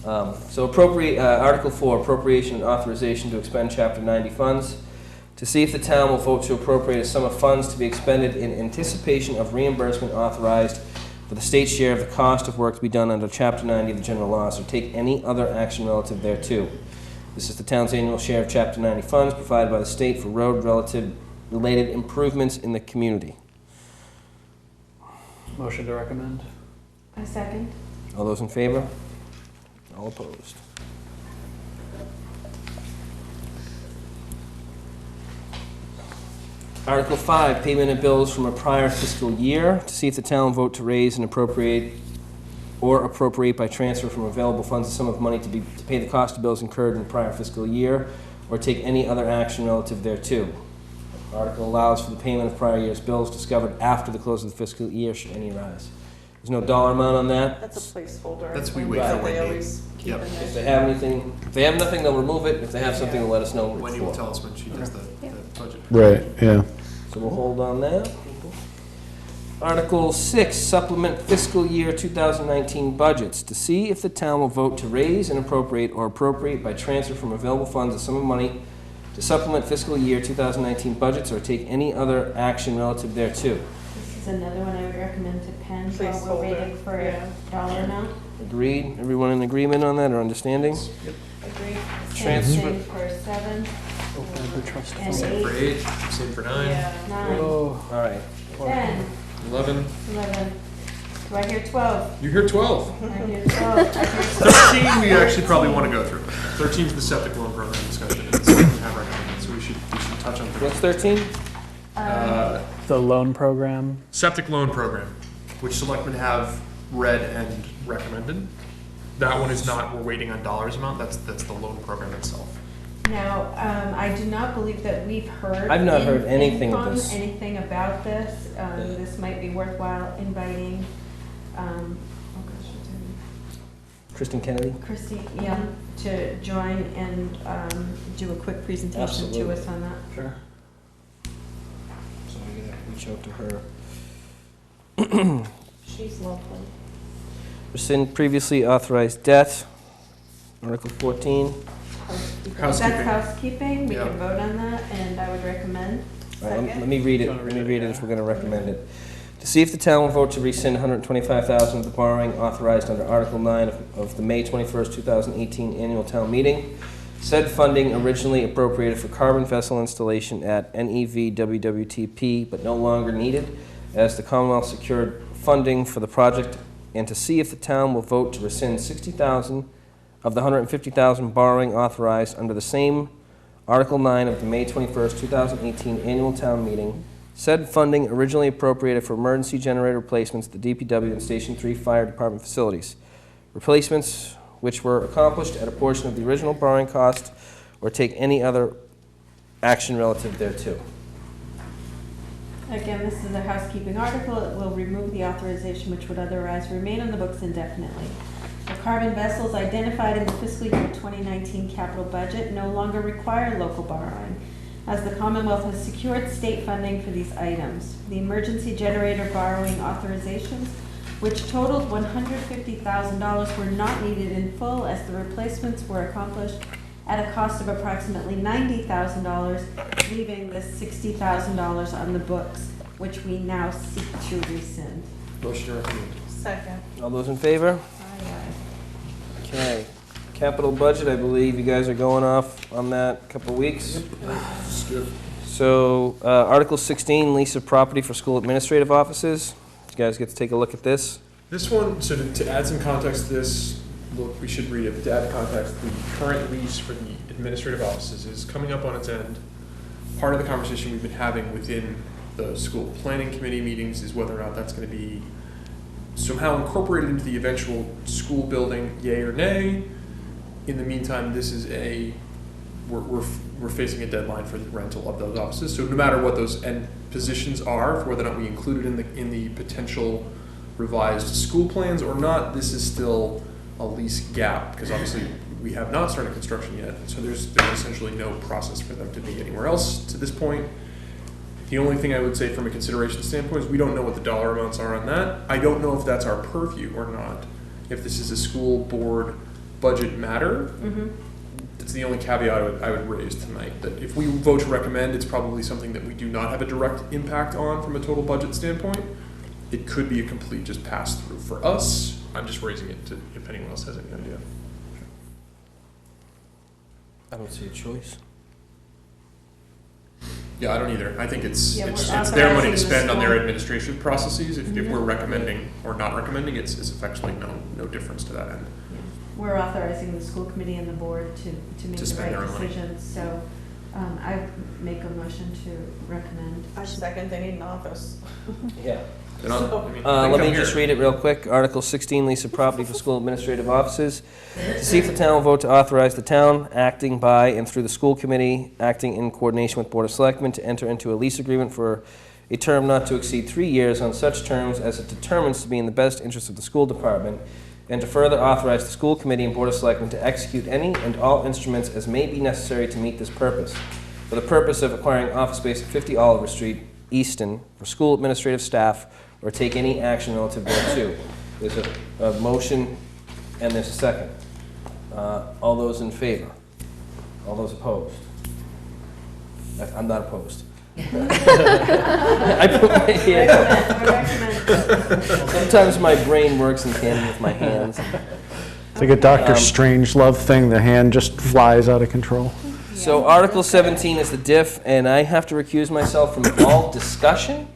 not. So Article 4, appropriation and authorization to expend Chapter 90 funds. To see if the town will vote to appropriate a sum of funds to be expended in anticipation of reimbursement authorized for the state's share of the cost of work to be done under Chapter 90 of the general laws, or take any other action relative thereto. This is the town's annual share of Chapter 90 funds provided by the state for road-related improvements in the community. Motion to recommend. A second. All those in favor? All opposed? Article 5, payment of bills from a prior fiscal year. To see if the town will vote to raise and appropriate or appropriate by transfer from available funds a sum of money to pay the cost of bills incurred in the prior fiscal year, or take any other action relative thereto. Article allows for the payment of prior year's bills discovered after the close of the fiscal year, should any arise. There's no dollar amount on that. That's a placeholder. That's we I wait think for that Wendy. They always keep Yep. in If there. they have anything, if they have nothing, they'll remove it. If they have something, they'll let us know what it's Wendy will for. tell us when she does the Yeah. budget. Right, yeah. So we'll hold on that. Article 6, supplement fiscal year 2019 budgets. To see if the town will vote to raise and appropriate or appropriate by transfer from available funds a sum of money to supplement fiscal year 2019 budgets or take any other action relative thereto. This is another one I would recommend to pen while Placeholder, we're waiting for yeah. a dollar amount. Agreed? Everyone in agreement on that or understanding? Agreed. Same Transfer- thing for 7 and Same 8, for 8, same for 9, Yeah. 9, All right. 10, 11. 11. Do I hear 12? You hear 12. I hear 12. I hear 13 we actually probably want to go through. 13 is the septic loan program discussion. It's something we have recommended, so we should touch on 13. What's 13? The loan program. Septic loan program, which selectmen have read and recommended. That one is not, we're waiting on dollars amount, that's the loan program itself. Now, I do not believe that we've heard. I've not heard in anything of FinCom this. Anything about this. This might be worthwhile inviting, oh gosh, what's her name? Kristen Kennedy? Christy, yeah, to join and do a quick presentation to Absolutely. us on that. Sure. So we're gonna reach out to her. She's lovely. Rescind previously authorized debt. Article 14. Housekeeping. That's housekeeping, we Yeah. can vote on that, and I would recommend. All right, Second. let me read it, Do you wanna let me read it? read it Yeah. if we're gonna recommend it. To see if the town will vote to rescind $125,000 of the borrowing authorized under Article 9 of the May 21st, 2018 annual town meeting. Said funding originally appropriated for carbon vessel installation at NEV WWTP, but no longer needed, as the Commonwealth secured funding for the project, and to see if the town will vote to rescind $60,000 of the $150,000 borrowing authorized under the same Article 9 of the May 21st, 2018 annual town meeting. Said funding originally appropriated for emergency generator replacements at the DPW and Station 3 Fire Department facilities. Replacements which were accomplished at a portion of the original borrowing cost, or take any other action relative thereto. Again, this is a housekeeping article. It will remove the authorization which would otherwise remain on the books indefinitely. The carbon vessels identified in the fiscal year 2019 capital budget no longer require local borrowing, as the Commonwealth has secured state funding for these items. The emergency generator borrowing authorizations, which totaled $150,000, were not needed in full, as the replacements were accomplished at a cost of approximately $90,000, leaving the $60,000 on the books, which we now seek to rescind. Motion to recommend. Second. All those in favor? Okay. Capital budget, I believe you guys are going off on that a couple weeks. So, Article 16, lease of property for school administrative offices. You guys get to take a look at this. This one, so to add some context to this, look, we should read it, to add context, the current lease for the administrative offices is coming up on its end. Part of the conversation we've been having within the school planning committee meetings is whether or not that's gonna be somehow incorporated into the eventual school building, yay or nay. In the meantime, this is we're facing a deadline for the rental of those offices, so no matter what those end positions are, for whether or not we include it in the potential revised school plans or not, this is still a lease gap, because obviously we have not started construction yet, so there's essentially no process for them to be anywhere else to this point. The only thing I would say from a consideration standpoint is we don't know what the dollar amounts are on that. I don't know if that's our purview or not. If this is a school board budget matter, that's the only caveat I would raise tonight. That if we vote to recommend, it's probably something that we do not have a direct impact on from a total budget standpoint. It could be a complete just pass through for us. I'm just raising it to if anyone else has any idea. I don't see a choice. Yeah, I don't either. I think it's Yeah, it's we're their money authorizing to the spend on their school. administrative processes. If Mhm. we're recommending or not recommending, it's effectively no difference to that end. We're authorizing the school committee and the board to make To the spend right their own money. decisions, so, I make a motion to recommend. I second, they need an office. Yeah. And So- I mean, they Let come me just here. read it real quick. Article 16, lease of property for school administrative offices. To see if the town will vote to authorize the town, acting by and through the school committee, acting in coordination with Board of Selectmen, to enter into a lease agreement for a term not to exceed 3 years on such terms as it determines to be in the best interest of the school department, and to further authorize the school committee and Board of Selectmen to execute any and all instruments as may be necessary to meet this purpose. For the purpose of acquiring office space at 50 Oliver Street, Easton, for school administrative staff, or take any action relative thereto. There's a motion and there's a second. All those in favor? All those opposed? I'm not opposed. I put my hand up. Sometimes my brain works in tandem with my hands. It's like a Doctor Strangelove thing, the hand just flies out of control. So Article 17 is the diff, and I have to recuse myself from all discussion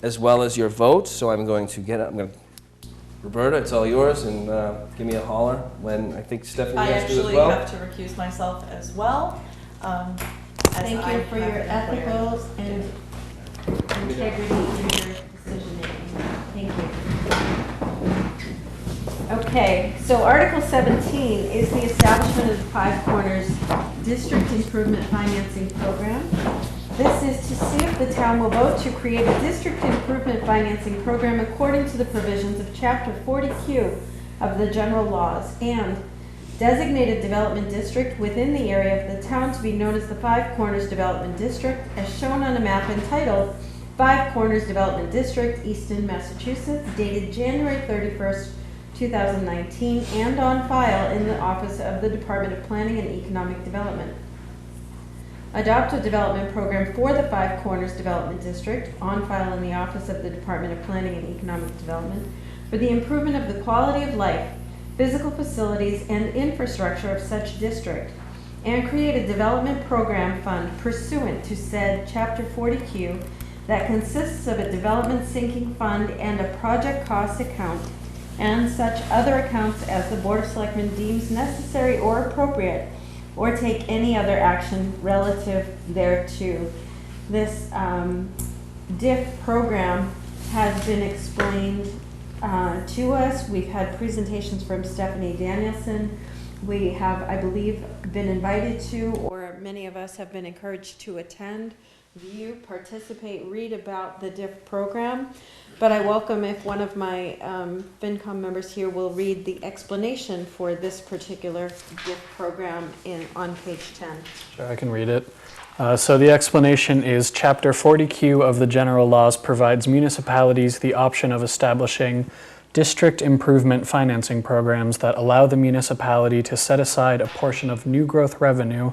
as well as your vote, so I'm going to get up. Roberta, it's all yours, and give me a holler when I think Stephanie I has to as actually well. have to recuse myself as well. As Thank I you for have your been declared. ethicals and integrity in your decision making. Thank you. Okay, so Article 17 is the establishment of the Five Corners District Improvement Financing Program. This is to see if the town will vote to create a district improvement financing program according to the provisions of Chapter 40Q of the general laws, and designate a development district within the area of the town to be known as the Five Corners Development District, as shown on a map entitled Five Corners Development District, Easton, Massachusetts, dated January 31st, 2019, and on file in the office of the Department of Planning and Economic Development. Adopt a development program for the Five Corners Development District, on file in the office of the Department of Planning and Economic Development, for the improvement of the quality of life, physical facilities, and infrastructure of such district, and create a development program fund pursuant to said Chapter 40Q that consists of a development sinking fund and a project cost account, and such other accounts as the Board of Selectmen deems necessary or appropriate, or take any other action relative thereto. This DIF program has been explained to us. We've had presentations from Stephanie Danielson. We have, I believe, been invited to, or many of us have been encouraged to attend, view, participate, read about the DIF program. But I welcome if one of my FinCom members here will read the explanation for this particular DIF program on page 10. Sure, I can read it. So the explanation is Chapter 40Q of the general laws provides municipalities the option of establishing district improvement financing programs that allow the municipality to set aside a portion of new growth revenue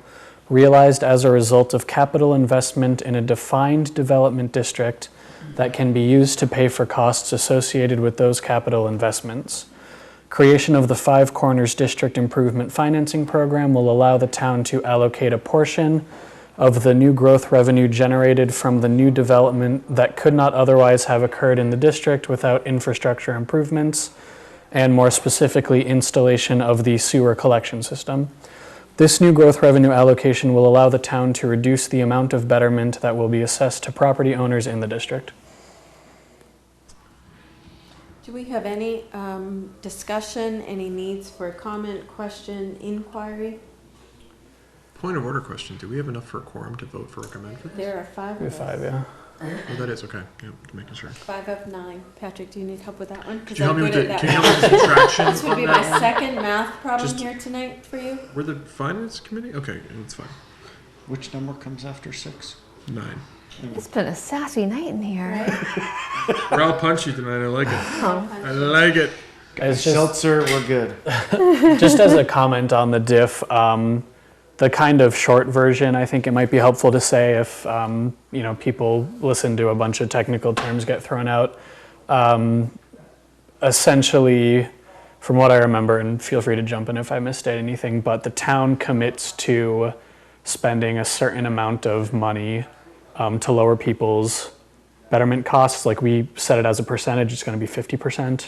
realized as a result of capital investment in a defined development district that can be used to pay for costs associated with those capital investments. Creation of the Five Corners District Improvement Financing Program will allow the town to allocate a portion of the new growth revenue generated from the new development that could not otherwise have occurred in the district without infrastructure improvements, and more specifically, installation of the sewer collection system. This new growth revenue allocation will allow the town to reduce the amount of betterment that will be assessed to property owners in the district. Do we have any discussion, any needs for comment, question, inquiry? Point of order question, do we have enough for a quorum to vote for recommend for this? There are five We of have us. 5, yeah. Oh, that is, okay, yeah, making sure. 5 of 9. Patrick, do you need help with that one? 'Cause Could you help I'm me with good the, at can you that. help me with the subtraction This would on be that my one? second math problem Just- here tonight for you. We're the finance committee? Okay, it's fine. Which number comes after 6? 9. It's been a sassy night in here. Right? We're all punchy tonight, I like it. Oh. I like it. Guys, just, Seltzer, we're good. just as a comment on the diff, the kind of short version, I think it might be helpful to say if people listen to a bunch of technical terms get thrown out. Essentially, from what I remember, and feel free to jump in if I misstate anything, but the town commits to spending a certain amount of money to lower people's betterment costs. Like we set it as a percentage, it's going to be 50%,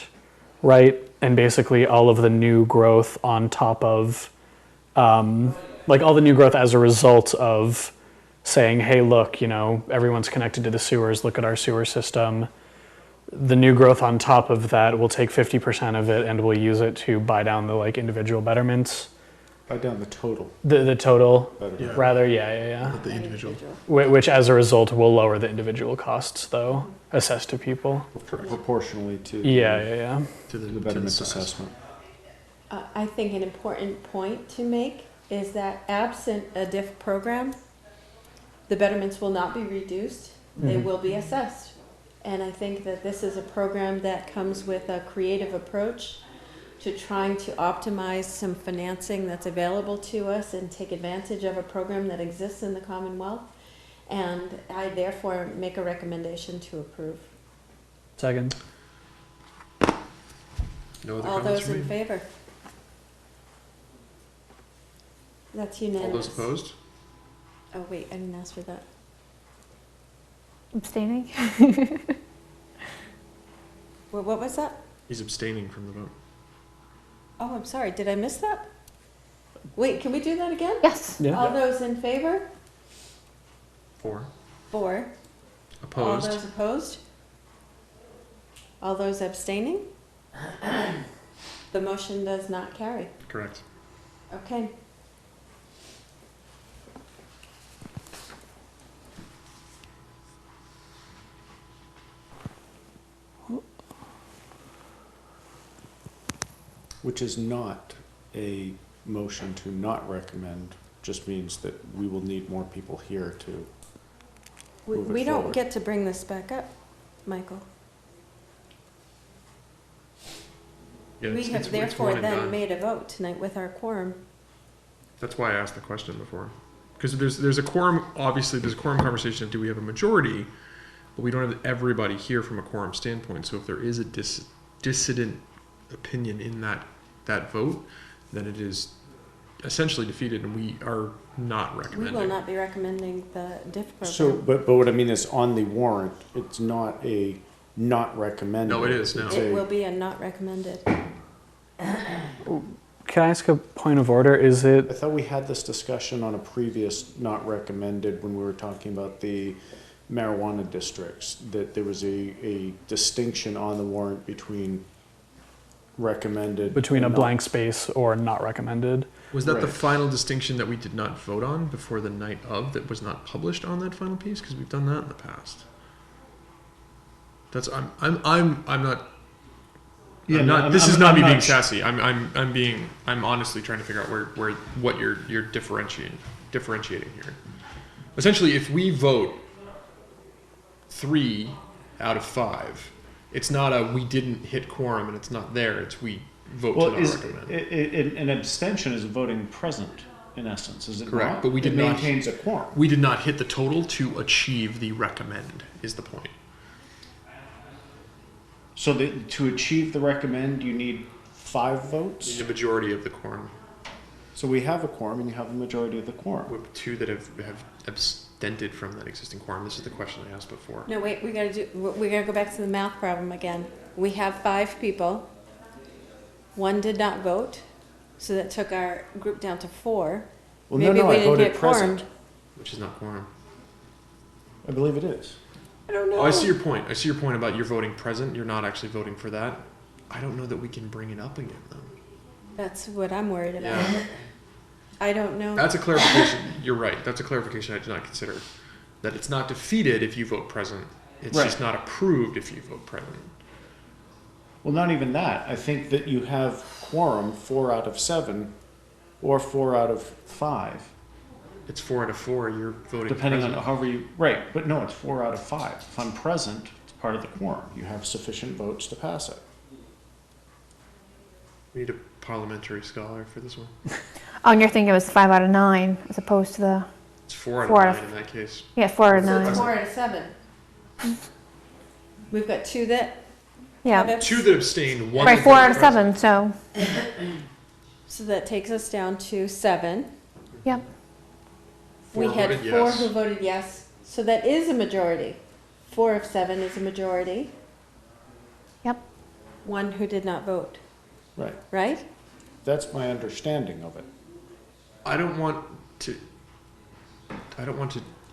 right? And basically all of the new growth on top of, like all the new growth as a result of saying, hey, look, everyone's connected to the sewers, look at our sewer system. The new growth on top of that, we'll take 50% of it and we'll use it to buy down the individual betterments. Buy down the total. The total, Better. rather, yeah. Not the individual. Which as a result will lower the individual costs though, assessed to people. Proportionally to Yeah. To the betterment size. assessment. I think an important point to make is that absent a DIF program, the betterments will not be reduced, they will be assessed. And I think that this is a program that comes with a creative approach to trying to optimize some financing that's available to us and take advantage of a program that exists in the Commonwealth. And I therefore make a recommendation to approve. Second. No other All comments those from in me? favor? That's All unanimous. those opposed? Oh, wait, I didn't ask for that. Abstaining? What was that? He's abstaining from the vote. Oh, I'm sorry, did I miss that? Wait, can we do that again? Yes. Yeah. All those in favor? 4. 4. Opposed? All those opposed? All those abstaining? The motion does not carry. Correct. Okay. Which is not a motion to not recommend, just means that we will need more people here to, Move it We don't forward. get to bring this back up, Michael. Yeah, We it's have one therefore and then done. made a vote tonight with our quorum. That's why I asked the question before. Because there's a quorum, obviously, there's a quorum conversation of do we have a majority, but we don't have everybody here from a quorum standpoint. So if there is a dissident opinion in that vote, then it is essentially defeated and we are not We recommending. will not be recommending the DIF program. so, but what I mean is on the warrant, it's not a not recommended. No, it is now. It's It a- will be a not recommended. Can I ask a point of order? Is it I thought we had this discussion on a previous not recommended when we were talking about the marijuana districts, that there was a distinction on the warrant between recommended. between a and not. blank space or not recommended? Was that the Right. final distinction that we did not vote on before the night of, that was not published on that final piece? Because we've done that in the past. That's I'm not. Yeah, I'm no, not. This is not me being not- sassy. I'm honestly trying to figure out what you're differentiating here. Essentially, if we vote 3 out of 5, it's not a we didn't hit quorum and it's not there. It's we vote Well, to not recommend. an abstention is voting present, in essence, is it Correct, not? but we did It not- maintains a quorum. We did not hit the total to achieve the recommend. Is the point? So to achieve the recommend, you need 5 votes? The majority of the quorum. So we have a quorum and you have a majority of the quorum. We have 2 that have abstented from that existing quorum. This is the question I asked before. No, wait, we gotta go back to the math problem again. We have 5 people. 1 did not vote, so that took our group down to 4. Well, Maybe no, we I didn't voted get present. quorumed. Which is not quorum. I believe it is. I don't know. Oh, I see your point. I see your point about you're voting present. You're not actually voting for that. I don't know that we can bring it up again, though. That's what I'm worried about. Yeah. I don't know. That's a clarification. You're right. That's a clarification I did not consider. That it's not defeated if you vote present. It's Right. just not approved if you vote present. Well, not even that. I think that you have quorum 4 out of 7 or 4 out of 5, It's 4 out of 4. You're voting depending present. on however you, right, but no, it's 4 out of 5. If I'm present, it's part of the quorum. You have sufficient votes to pass it. We need a parliamentary scholar for this one. Oh, and you're thinking it was 5 out of 9 as opposed to the, It's 4 out 4 of out 9 of- in that case. yeah, 4 out of So 9. it's 4 out of 7. We've got 2 that. Yeah, have 2 that abstained. 1 right, that 4 voted out of present. 7, so, So that takes us down to 7. yep. We 4 had voted 4 yes. who voted yes, so that is a majority. 4 of 7 is a majority. Yep. 1 who did not vote, Right. right? That's my understanding of it. I don't want to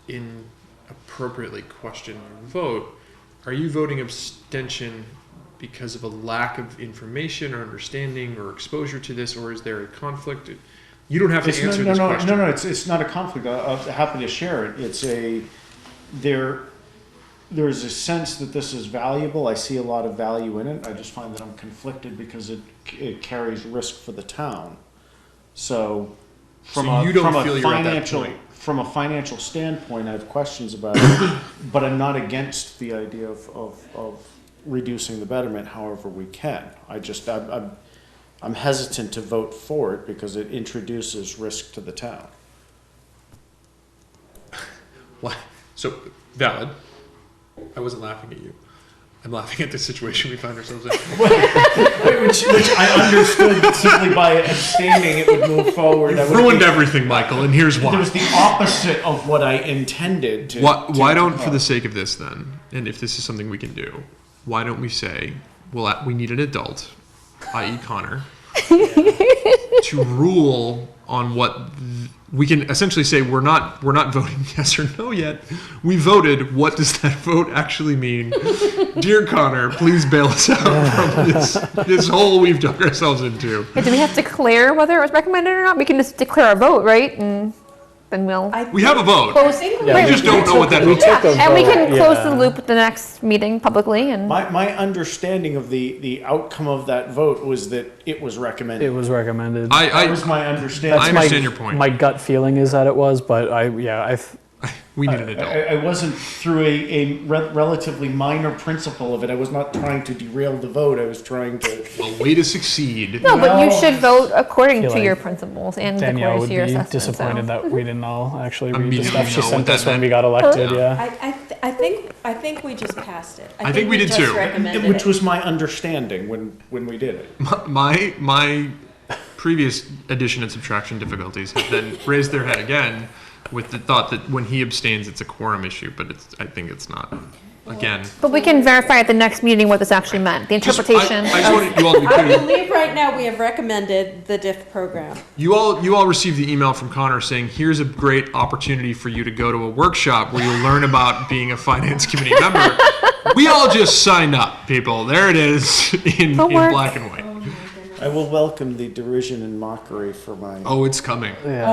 inappropriately question your vote, are you voting abstention because of a lack of information or understanding or exposure to this, or is there a conflict? You don't have to answer this question. No, it's not a conflict. I'm happy to share it. It's there's a sense that this is valuable. I see a lot of value in it. I just find that I'm conflicted because it carries risk for the town. So from a financial standpoint, I have questions about it, but I'm not against the idea of reducing the betterment however we can. I'm hesitant to vote for it because it introduces risk to the town. What? So, valid. I wasn't laughing at you. I'm laughing at the situation we find ourselves in. which I understood simply by abstaining it would move forward. You've ruined everything, Michael, and here's why. It was the opposite of what I intended to. Why don't, for the sake of this then, and if this is something we can do, why don't we say, well, we need an adult, i.e. Connor, to rule on what we can essentially say. We're not voting yes or no yet. We voted. What does that vote actually mean? Dear Connor, please bail us out from this hole we've dug ourselves into. Do we have to declare whether it was recommended or not? We can just declare our vote, right? And then we'll We have a vote. close. We just don't know what that vote is. And we can close the loop at the next meeting publicly. And My understanding of the outcome of that vote was that it was recommended. It was recommended. That was my understanding. I understand your point. My gut feeling is that it was, but We need an adult. I wasn't through a relatively minor principle of it. I was not trying to derail the vote. I was trying to. A way to succeed. no, but you No. should vote according Feel to like your principles and Danielle according would to your be assessment. disappointed that we didn't all actually read the Immediately stuff she know what sent that us when meant. we got elected. Yeah. Yeah. I think we just passed it. I think we did just too. recommended Which it. was my understanding when we did it. My previous addition and subtraction difficulties have then raised their head again with the thought that when he abstains, it's a quorum issue, but I think it's not. Again, But we can verify at the next meeting what this actually meant, the interpretation. I just wanted you all to be I clear. believe right now we have recommended the DIF program. You all received the email from Connor saying, here's a great opportunity for you to go to a workshop where you'll learn about being a finance committee member. We all just signed up, people. There it is in black and white. I will welcome the derision and mockery for my. Oh, it's coming. Yeah.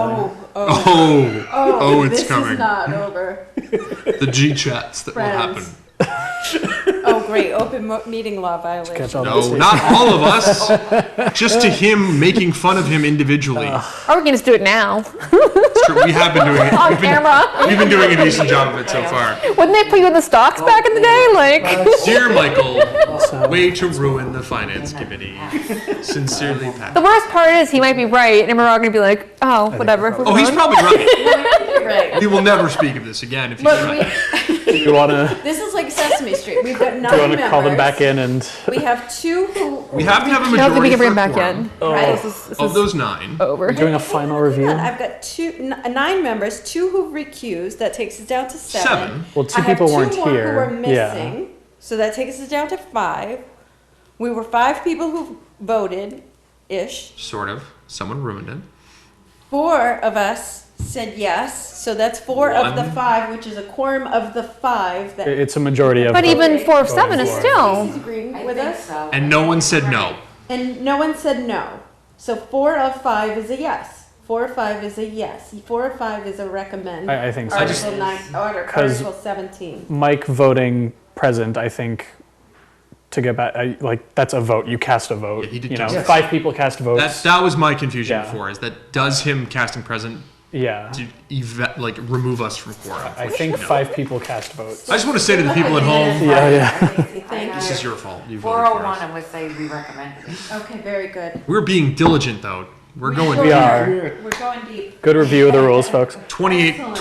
Oh, it's this coming. is not over. The G chats that will happen. Friends. Oh, great, meeting law violation. Catch all the No, mistakes. not all of us. Just to him making fun of him individually. Or we can just do it now, It's true. We have been doing it. on camera. We've been doing a decent job of it so far. Wouldn't they put you in the stocks back in the day? Like, Dear Michael, way to ruin the finance committee. Sincerely, Pat. the worst part is he might be right, and we're all gonna be like, oh, whatever. Oh, he's probably right. Right. We will never speak of this again if he's Look, right. Do you want to this is like Sesame Street. We've got 9 members. call them back in and? We have 2 who. We have to have a I don't think we majority can bring him for a back quorum. in. Right. This is Of those 9, over. Doing a final review. I've got 9 members, 2 who've recused. That takes us down to 7. 7. Well, I two people have weren't 2 more who here. were missing, so that takes us down to 5. We were 5 people who voted-ish. Sort of. Someone ruined it. 4 of us said yes, so that's 4 of the One. 5, which is a quorum of the 5 that. It's a majority of. But the- even 4 of 7 is for it. still. He's agreeing with us, And no one said no. and no one said no. So 4 of 5 is a yes. 4 of 5 is a yes. 4 of 5 is a recommend. I think so. Article 9, 'Cause- Article 17. Mike voting present, I think, to get back, that's a vote. You cast a vote. Yeah, he did You know, cast a 5 people cast votes. That was my confusion Yeah. before, is that does him casting present Yeah. to remove us from quorum? I think 5 people cast votes. I just want to say to the people at home, Yeah, yeah. Thank this you. is your fault. You voted for us. and would say we recommended it. Okay, very good. We're being diligent, though. We're going We are. We're going deep. Good review of the rules, folks. 28 So I'm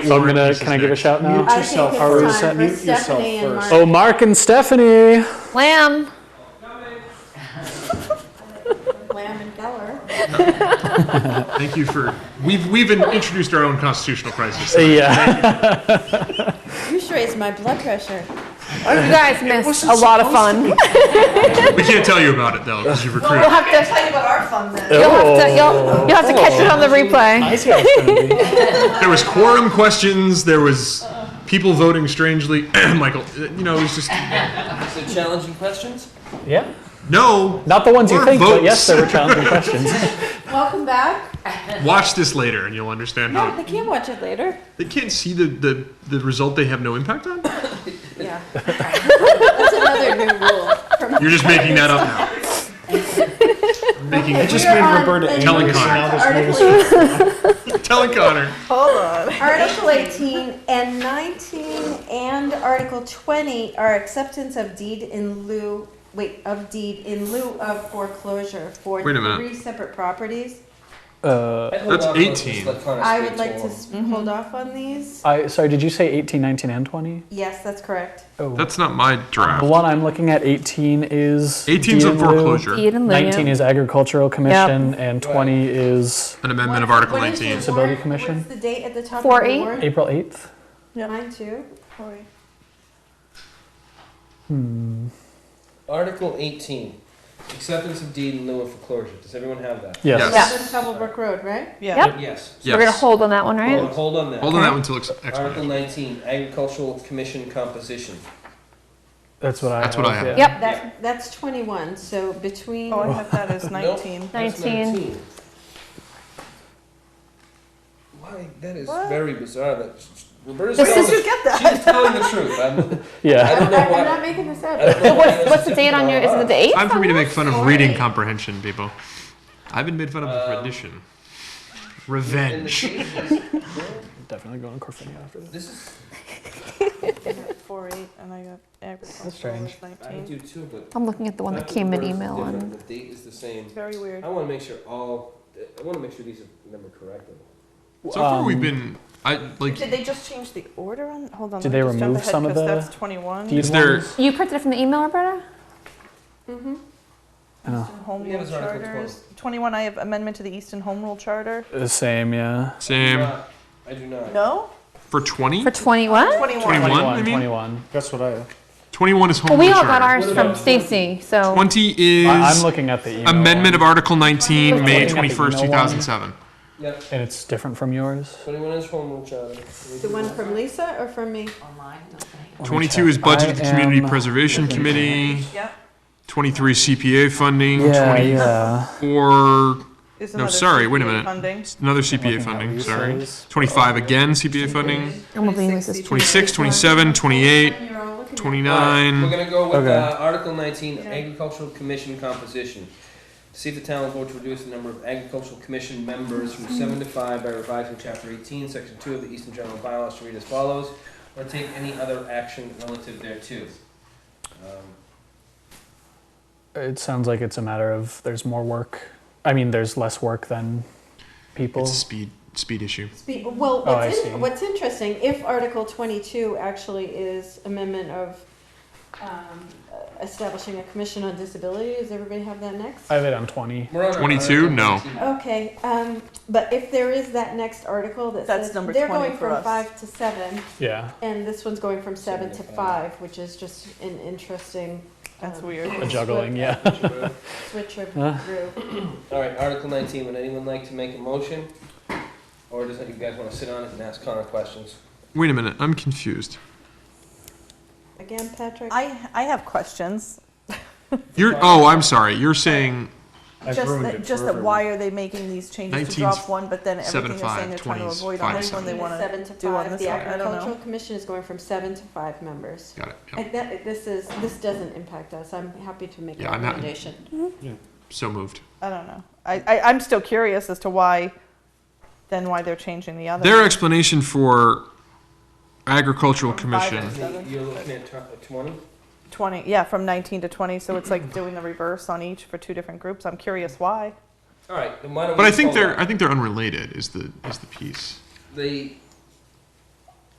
warrant gonna, pieces can I give a there. shout now? Mute I yourself think Are we it's first. time for Mute yourself Stephanie and first. Mark. Oh, Mark and Stephanie. Lamb. Lamb and Geller. Thank you for, we've introduced our own constitutional crisis. Yeah. You just raised my blood pressure. You guys missed a lot of fun. We can't tell you about it though, because you've You'll recruited. have to, Tell you about our fun then. you'll have to catch it on the replay. I see how it's gonna be. There was quorum questions. There was people voting strangely. Michael, it was just Is there challenging questions? Yeah. no. Not the ones you Or think, but votes. yes, there were challenging questions. Welcome back. Watch this later, and you'll understand No, how they can watch it later. they can't see the result they have no impact on. Yeah. That's another new rule. You're just making that up now. Making I it just We're made on Roberta a Telling angry, so Connor. now there's Article telling Connor. Hold on. Article 18 and 19 and Article 20 are acceptance of deed in lieu of foreclosure for Wait a minute. 3 separate properties. That's 18. I would like to hold off on these. Sorry, did you say 18, 19, and 20? Yes, that's correct. Oh. That's not my draft. The one I'm looking at, 18 is 18's deed a in lieu, foreclosure. Deed in lieu. 19 is agricultural commission, and 20 is An amendment of Article What is 19. your Disability warrant? Commission? What's the date at the top 4/8? of the warrant? April 8th. Mine too. Article 18, acceptance of deed in lieu of foreclosure. Does everyone have that? Yes. Yes. 7 Pebblebrook Road, right? Yep. Yes. Yes. We're gonna hold on that one, right? Hold on that. Hold on that one until Article explanation. 19, agricultural commission composition. That's what I That's have. what I have. Yeah. Yep. That's 21, so between. Oh, I have that as 19. That's 19. Why? That is What? very bizarre. That Roberta's This telling is- the- Did you get She's that? telling the truth. I Yeah. don't know I'm why. not making this I up. don't know So why what's that's the date on your? Is it the 8th? Time for me to make fun of Or reading 8. comprehension, people. I've been made fun of for addition. In the Revenge. case is- Definitely going to Corfinia after this. This is. 4-8, and I got agricultural That's strange. as I 19. do too, but. I'm looking at the one that fact came in Roberta's is email different, on. The date is the same. It's very weird. I want to make sure I want to make sure these are numbered correctly. So far we've been, Did they just change the order on? Hold on. Did let me they just jump remove ahead, some of 'cause the That's 21. deed Is there- ones? You printed it from the email, Roberta? Mm-hmm. Oh. Easton Home Yeah, Rule it's Article Charters. 21, I have amendment to the Easton Home Rule Charter. The same, yeah. same. I do not. No? For 20? For 21? 21. 21, I mean? 21. That's what I have. 21 is home Well, we rule all got charter. ours What from about Stacy, so. 20 I'm is looking at the email amendment of one, Article 19, I'm May looking at the 21st, email one. 2007. Yep. and it's different from yours. 21 is home rule charter. The one from Lisa or from me? Online, don't they? Let me 22 check. is budget I of the Community am Preservation looking- Committee. Yep. 23 CPA funding. Yeah, 24, Is No, another sorry, wait a CPA minute. Funding. another I'm CPA looking at funding, sorry. Lisa's. 25 again, CPA funding. I'm moving Lisa's 26, 27, 28, You're all looking at- We're 29. gonna go with Okay. Article 19, Yeah. agricultural commission composition. See if the town will vote to reduce the number of agricultural commission members from 7 to 5 by revising chapter 18, section 2 of the Easton General Bylaws to read as follows, or take any other action relative thereto. It sounds like it's a matter of there's more work. I mean, there's less work than people. It's a speed issue. Well, Oh, I see. what's interesting, if Article 22 actually is amendment of establishing a commission on disability, does everybody have that next? I have it on 20. We're on 22? Article No. 19. Okay, but if there is that next article that That's says number they're 20 going for from us. 5 to 7, Yeah, and this one's going from 7 to 7 to 5, which is just an interesting. That's weird. a juggling, yeah. Switch of Huh? group. All right, Article 19, would anyone like to make a motion? Or does you guys want to sit on it and ask Connor questions? Wait a minute, I'm confused. Again, Patrick? I have questions. I'm sorry, you're saying I've Just ruined that, it just for that everyone. why are they making these changes to 19's drop one, but then 7 everything to you're saying 5, they're trying to 20 is avoid 5 on to this one, they 19 is wanna 7 to do on 5. this The one, I don't know. agricultural commission is going from 7 to 5 members. got it. Yep. This doesn't impact us. I'm happy to make a Yeah, I'm not- recommendation. So moved. I don't know. I'm still curious as to why they're changing the other. Their explanation for agricultural commission. You're looking at 20? 20, yeah, from 19 to 20, so it's like doing the reverse on each for two different groups. I'm curious why. All right, then why don't But we I think hold on. I think they're unrelated. Is the piece. The,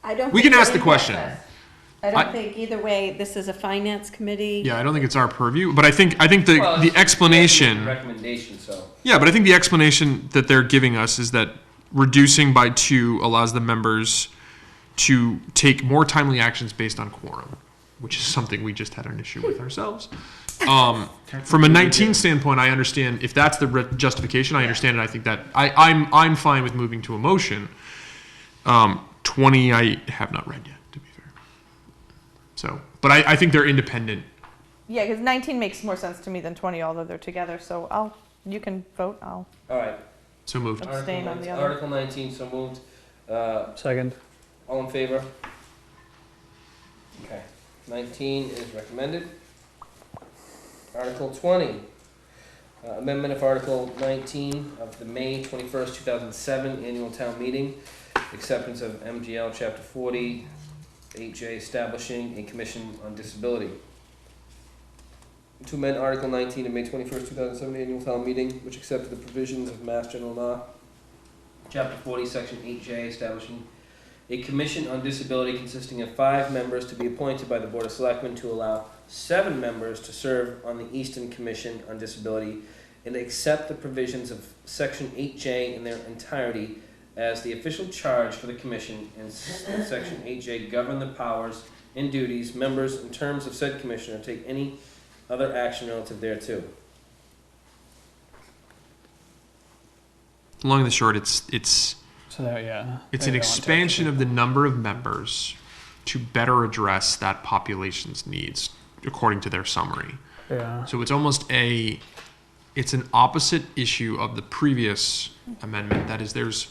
I don't. We think can it ask the impacts question. us. I don't think either way. This is a finance committee. Yeah, I don't think it's our purview, but I think the well, the it's explanation. recommendation, so. Yeah, but I think the explanation that they're giving us is that reducing by 2 allows the members to take more timely actions based on quorum. which is something we just had an issue with ourselves. From a 19 standpoint, I understand if that's the justification. I understand it. I think that I'm fine with moving to a motion. 20, I have not read yet, to be fair. So, but I think they're independent. Yeah, because 19 makes more sense to me than 20, although they're together. So you can vote. I'll All right. So moved. abstain on the other. Article 19, so moved. Second. All in favor? Okay. 19 is recommended. Article 20, amendment of Article 19 of the May 21st, 2007 annual town meeting, acceptance of MGL Chapter 40, 8J, establishing a commission on disability. To amend Article 19 of May 21st, 2007 annual town meeting, which accepted the provisions of Mass General Law, Chapter 40, Section 8J, establishing a commission on disability consisting of 5 members to be appointed by the Board of Selectmen to allow 7 members to serve on the Easton Commission on Disability, and accept the provisions of Section 8J in their entirety as the official charge for the commission, and Section 8J govern the powers and duties, members, and terms of said commission, or take any other action relative thereto. Long and the short, it's So there, yeah. It's Maybe an I want to expansion actually- of the number of members to better address that population's needs, according to their summary. Yeah. So it's almost it's an opposite issue of the previous amendment. That is, there's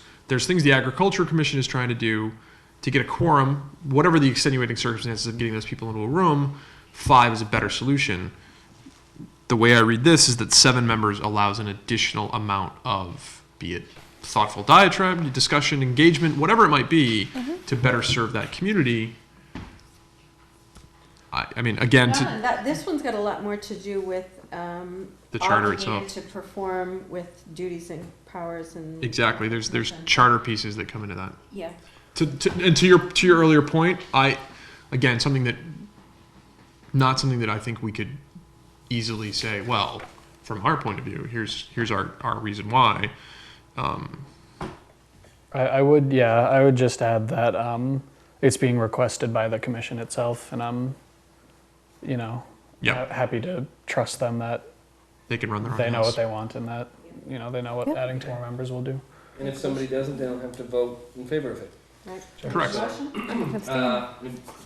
things the Agriculture Commission is trying to do to get a quorum, whatever the extenuating circumstances of getting those people into a room. 5 is a better solution. The way I read this is that 7 members allows an additional amount of, be it thoughtful diatribe, discussion, engagement, whatever it might be, to better serve that community. I mean, again, This one's got a lot more to do with the charter obligated itself. to perform with duties and powers and Exactly. There's charter pieces that come into that. yeah. And to your earlier point, something that I think we could easily say, well, from our point of view, here's our reason why. I would just add that it's being requested by the commission itself, and I'm, happy to trust them that They can run their own they know house. what they want and that, they know what adding to more members will do. And if somebody doesn't, they don't have to vote in favor of it. Right. Correct.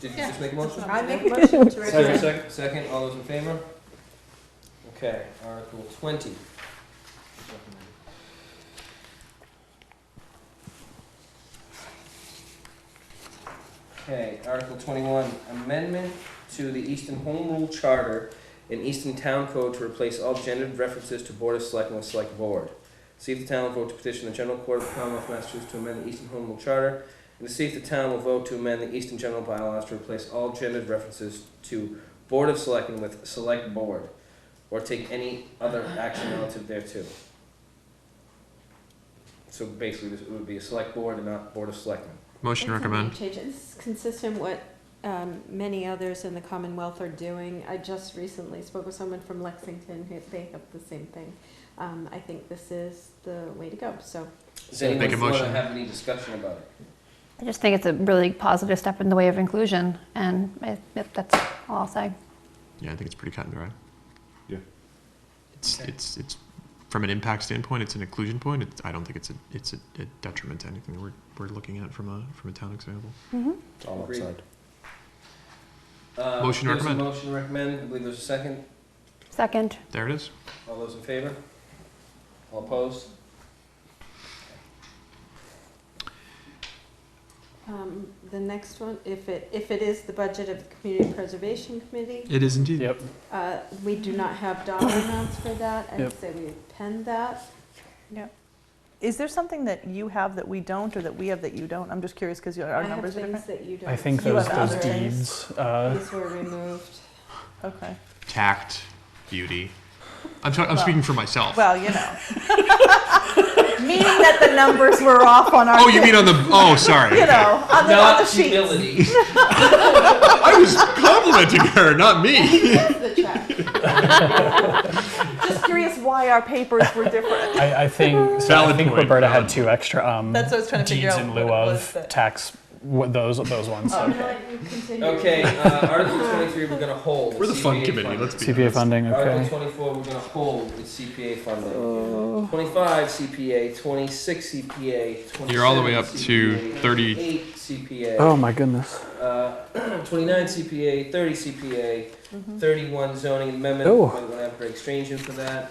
Did you just make a motion? I make a motion to recommend. Second, all those in favor? Okay, Article 20. Okay, Article 21, amendment to the Easton Home Rule Charter and Easton Town Code to replace all gendered references to Board of Selectmen with Select Board. See if the town will vote to petition the General Court of the Commonwealth of Massachusetts to amend the Easton Home Rule Charter, and to see if the town will vote to amend the Easton General Bylaws to replace all gendered references to Board of Selectmen with Select Board, or take any other action relative thereto. So basically, it would be a Select Board and not Board of Selectmen. Motion to It's something recommend. to change. This is consistent with what many others in the Commonwealth are doing. I just recently spoke with someone from Lexington who they have the same thing. I think this is the way to go. So Does Make a anyone want to motion. have any discussion about it? I just think it's a really positive step in the way of inclusion, and that's all I'll say. Yeah, I think it's pretty cut and dry. Yeah. It's from an impact standpoint, it's an inclusion point. I don't think it's a detriment to anything that we're looking at from a town example. It's all Agreed. outside. Motion to There's a recommend. motion to recommend. I believe there's a second. Second. There it is. All those in favor? All opposed? the next one, if it is the budget of the Community Preservation Committee, It is indeed. Yep. we do not have dollar amounts for that. I'd Yep. say we append that. Is there something that you have that we don't, or that we have that you don't? I'm just curious because our numbers are I have different. things that you don't. I think You those have other deeds, These were removed. Okay. Tact, beauty. I'm speaking for myself. Well, meaning that the numbers were off on our. Oh, you mean on the? Oh, sorry. On the Not sheets. humility. I was complimenting her, not me. The check. Just curious why our papers were different. I think Valid point, Roberta valid had 2 extra That's what I was trying to figure deeds out in what lieu it was of that- tax What those ones. Oh, no, you continue. Okay, Article 23, we're gonna hold. We're the fun CPA committee, funding. let's be CPA honest. funding, okay. Article 24, we're gonna hold with CPA funding. 25 CPA, 26 CPA, 27 You're all the way up to CPA, 30. 28 CPA. Oh my goodness. 29 CPA, 30 CPA, 31 zoning amendment. Oh. Might want to have Greg Strange in for that.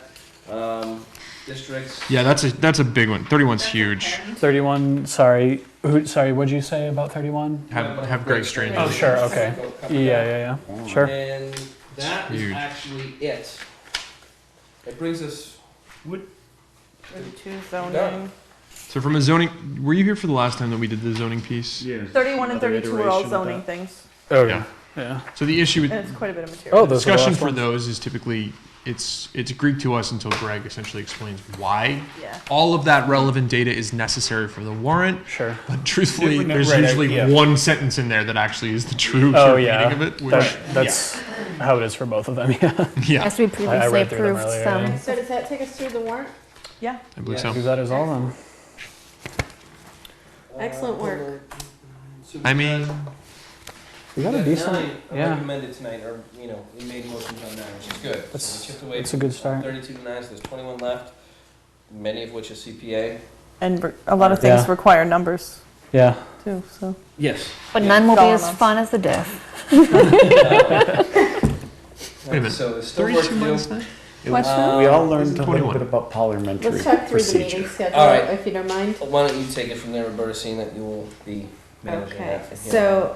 Districts. Yeah, that's a big one. 31's huge. 31. Sorry. Sorry. What'd you say about 31? Have Greg Strange. Oh, sure. Okay. Yeah. Sure. And that is Huge. actually it. It brings us. 32 Done. zoning. So from a zoning, were you here for the last time that we did the zoning piece? Yeah. 31 and Another 32 are all iteration of zoning that. things, Oh Yeah. Yeah. So the issue with and it's quite a bit of material. Oh, those are the discussion last for ones. those is typically it's Greek to us until Greg essentially explains why Yeah. all of that relevant data is necessary for the warrant. Sure. But truthfully, Right, there's right, usually yeah. one sentence in there that actually is the true Oh, true yeah. meaning of it. Which, That's how it is for both of them. Yeah. yeah, As we I previously read through them approved earlier, some. yeah. So does that take us through the warrant? I believe Yeah. so. That is all then. Excellent work. I mean, We got a decent. Yeah. recommended tonight, or we made motions on that, which is good. That's- So we chipped away That's a good start. 32 to 9, so there's 21 left. Many of which are CPA. And a lot of things Yeah. require numbers Yeah. too, so. Yes. But Yeah. none will be Dollar as amounts. fun as the diff. Wait a minute. So there's still work to 32 do. minus 9? What's that? We all Isn't learned a little 21. bit about parliamentary Let's talk through the procedure. meeting schedule, All right. if you don't mind. Why don't you take it from there, Roberta, seeing that you will be managing Okay, that from here so,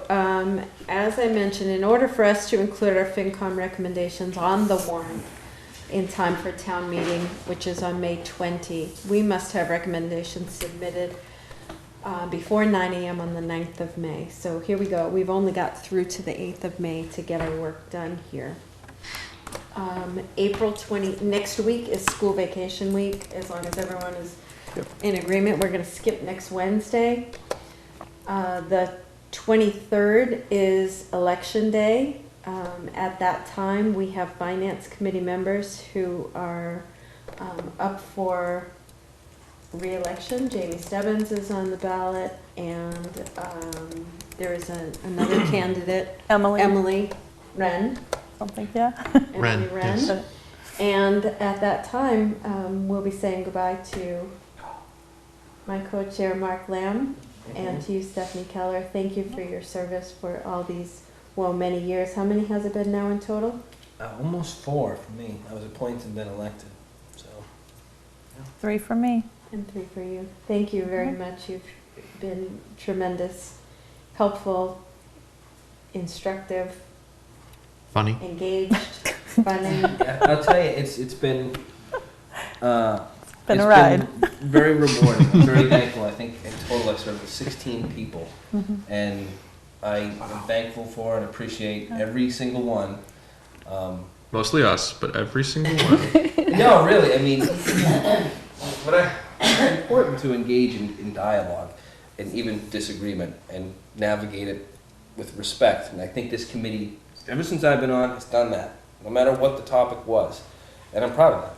as I mentioned, in order for us to include our FinCom recommendations on the warrant in time for town meeting, which is on May 20, we must have recommendations submitted before 9 AM on the 9th of May. So here we go. We've only got through to the 8th of May to get our work done here. April 20, next week is school vacation week, as long as everyone is Yep. in agreement. We're gonna skip next Wednesday. The 23rd is election day. At that time, we have finance committee members who are up for re-election. Jamie Stebbins is on the ballot, and there is another candidate, Emily, Emily Wren. something, yeah. Wren, Emily Wren. yes. And at that time, we'll be saying goodbye to my co-chair, Mark Lamb, and to you, Stephanie Keller. Thank you for your service for all these, many years. How many has it been now in total? Almost 4 for me. I was appointed and then elected, so. 3 for me. And 3 for you. Thank you very much. You've been tremendous, helpful, instructive, Funny. engaged, funny. Yeah, I'll tell you, it's been. Been a ride. Very rewarding. I'm very thankful. I think in total I served with 16 people, and I am thankful for and appreciate every single one. Mostly us, but every single one. No, really. I mean, it's important to engage in dialogue and even disagreement and navigate it with respect. And I think this committee, ever since I've been on, has done that, no matter what the topic was. And I'm proud of that.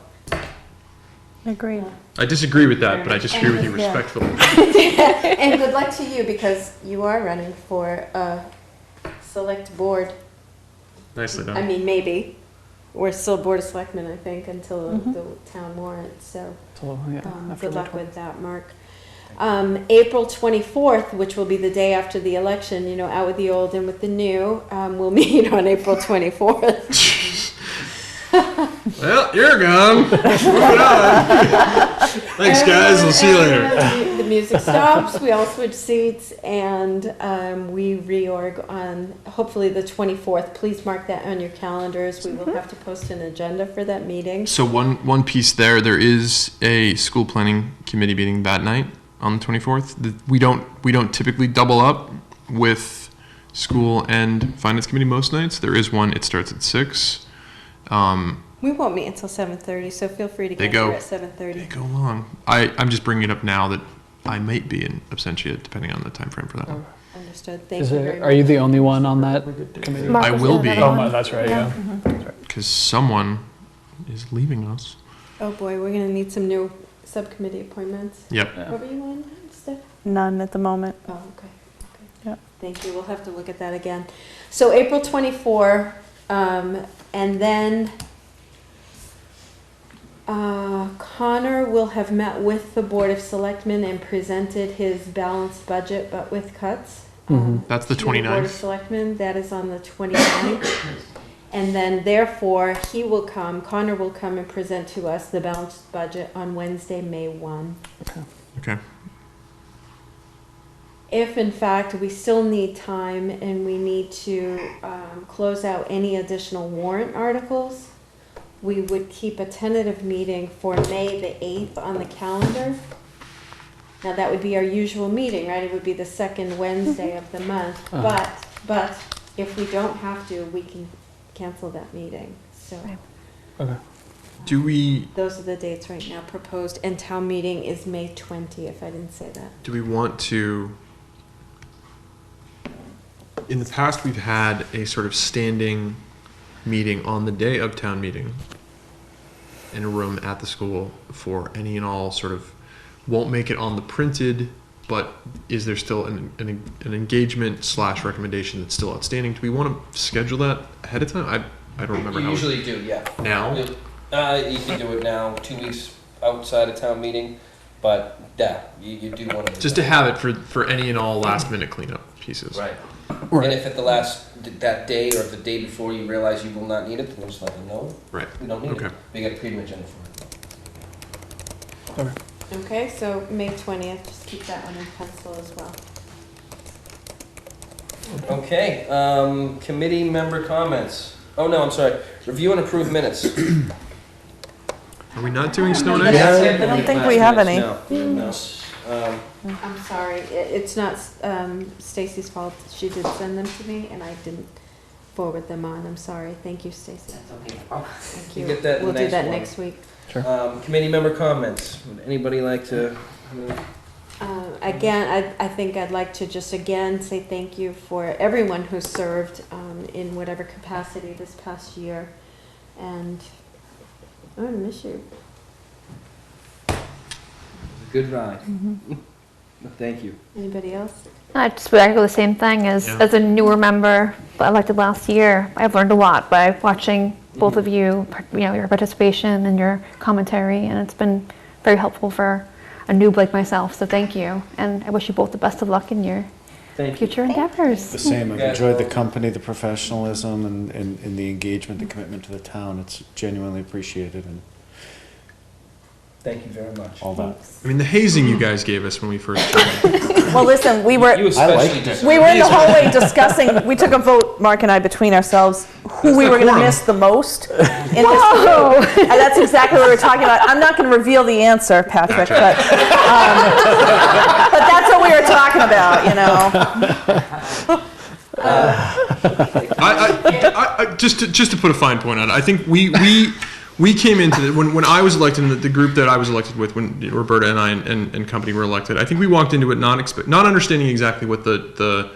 Agreed. I disagree with that, but I disagree with you Yeah. respectfully. And good luck to you, because you are running for a select board. Nicely I done. mean, maybe. We're still Board of Selectmen, I think, until Mhm. the town warrant, so So, yeah, after good the luck 20. with that, Mark. April 24th, which will be the day after the election, out with the old and with the new, we'll meet on April 24th. Well, you're gone. Moving on. Thanks, guys. We'll see you later. The music stops, we all switch seats, and we reorg on hopefully the 24th. Please mark that on your calendars. We will have to post an agenda for that meeting. So one piece there is a school planning committee meeting that night on the 24th. We don't typically double up with school and finance committee most nights. There is one. It starts at 6. We won't meet until 7:30, so feel free to They get go- here at 7:30. They go long. I'm just bringing it up now that I might be in absentia depending on the time frame for that one. Understood. Thank Is you there, very are you much. the only one on that committee? Mark I was will in be. another Oh, one. that's right. Yeah. Because someone is leaving us. Oh boy, we're gonna need some new subcommittee appointments. Yep. What were you on, Steph? None at the moment. Oh, okay. Thank you, we'll have to look at that again. So April 24, and then Connor will have met with the Board of Selectmen and presented his balanced budget, but with cuts. That's the to Board of 29th. Selectmen, that is on the 29th. And then therefore, Connor will come and present to us the balanced budget on Wednesday, May 1. Okay. If in fact we still need time and we need to close out any additional warrant articles, we would keep a tentative meeting for May the 8th on the calendar. Now that would be our usual meeting, right? It would be the second Wednesday of the month. But if we don't have to, we can cancel that meeting. So Do we those are the dates right now proposed, and town meeting is May 20th. I didn't say that. want to? In the past, we've had a sort of standing meeting on the day of town meeting in a room at the school for any and all sort of, won't make it on the printed, but is there still an engagement / recommendation that's still outstanding? Do we want to schedule that ahead of time? I don't remember You how. usually do, yeah. Now? You can do it now, 2 weeks outside of town meeting, but yeah, you do want to. Just to have it for any and all last minute cleanup pieces. Right. And if at the last, that day or the day before you realize you will not need it, then just let them know. Right. We don't need Okay. it. We got a pre agenda for it. Okay, so May 20th. Just keep that one in pencil as well. Okay, committee member comments. Oh, no, I'm sorry. Review and approve minutes. Are we not doing snow and ice? I don't think we have any. No. I'm sorry, it's not Stacy's fault. She did send them to me, and I didn't forward them on. I'm sorry. Thank you, Stacy. Thank You you. get that in We'll the do next that one. next week. Committee member comments. Would anybody like to? Again, I think I'd like to just again say thank you for everyone who served in whatever capacity this past year, and I'm gonna miss you. Good ride. Thank you. Anybody else? I just would echo the same thing as Yeah. a newer member elected last year. I've learned a lot by watching both of you, your participation and your commentary, and it's been very helpful for a noob like myself. So thank you, and I wish you both the best of luck in your Thank you. future endeavors. The same, I've Yeah. enjoyed the company, the professionalism, and the engagement, the commitment to the town. It's genuinely appreciated and Thank you very much. all that. I mean, the hazing you guys gave us when we first joined. Well, listen, we were You especially liked it. deserve we were in the hallway discussing. We took a vote, Mark and I, between ourselves, who That's we the were going to quorum. miss the most in this meeting. And that's exactly what we were talking about. I'm not going to reveal the answer, Patrick, but that's what we were talking about, you know. I just to put a fine point on it, I think we came into the, when I was elected, and the group that I was elected with, when Roberta and I and company were elected, I think we walked into it not understanding exactly what the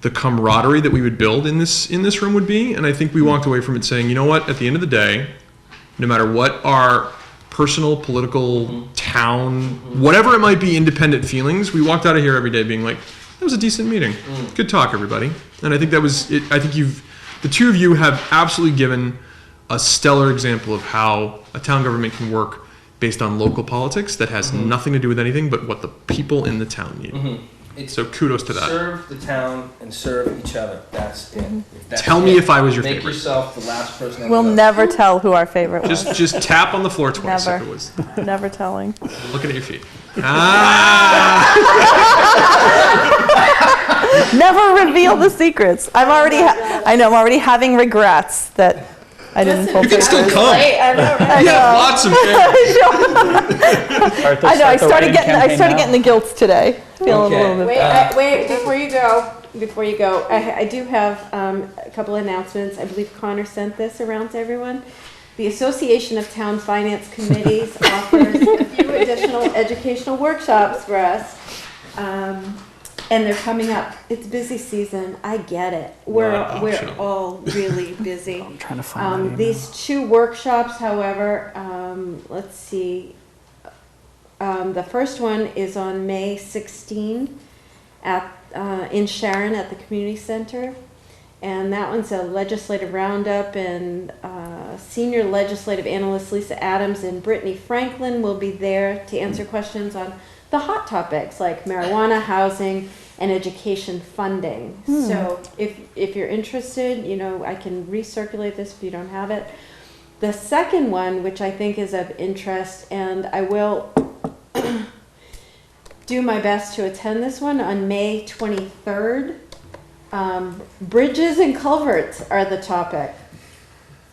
camaraderie that we would build in this room would be, and I think we walked away from it saying, you know what, at the end of the day, no matter what our personal, political, town, whatever it might be, independent feelings, we walked out of here every day being like, that was a decent meeting. Good talk, everybody. And I think that was it. I think the two of you have absolutely given a stellar example of how a town government can work based on local politics that has nothing to do with anything but what the people in the town need. It's So kudos to that. serve the town and serve each other. That's it. That's Tell me it. if I was your Make favorite. yourself the last person. on We'll the list. never tell who our favorite was. Just tap on the floor twice Never. if it was Never telling. looking at your feet. Ah! Never reveal the secrets. I'm already having regrets that I didn't Listen, pull You can still figures. come. I know, right? We have lots of I know. I started getting the guilt today. Feeling Okay. a little bit Wait, bad. wait, before you go, I do have a couple announcements. I believe Connor sent this around to everyone. The Association of Town Finance Committees offers a few additional educational workshops for us. And they're coming up. It's busy season. I get it. We're optional. all really busy. I'm trying to find that These two workshops, however, let's see. The first one is on May 16 at in Sharon at the community center. And that one's a legislative roundup, and senior legislative analyst Lisa Adams and Brittany Franklin will be there to answer questions on the hot topics like marijuana, housing, and education funding. So if you're interested, I can recirculate this if you don't have it. The second one, which I think is of interest, and I will do my best to attend this one on May 23rd. Bridges and culverts are the topic.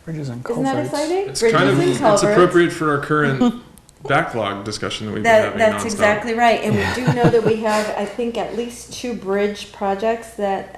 Bridges and Isn't that culverts. exciting? It's Bridges kind of, and it's culverts. appropriate for our current backlog discussion that we've been having That's nonstop. exactly right, and we do know that we have, I think, at least 2 bridge projects that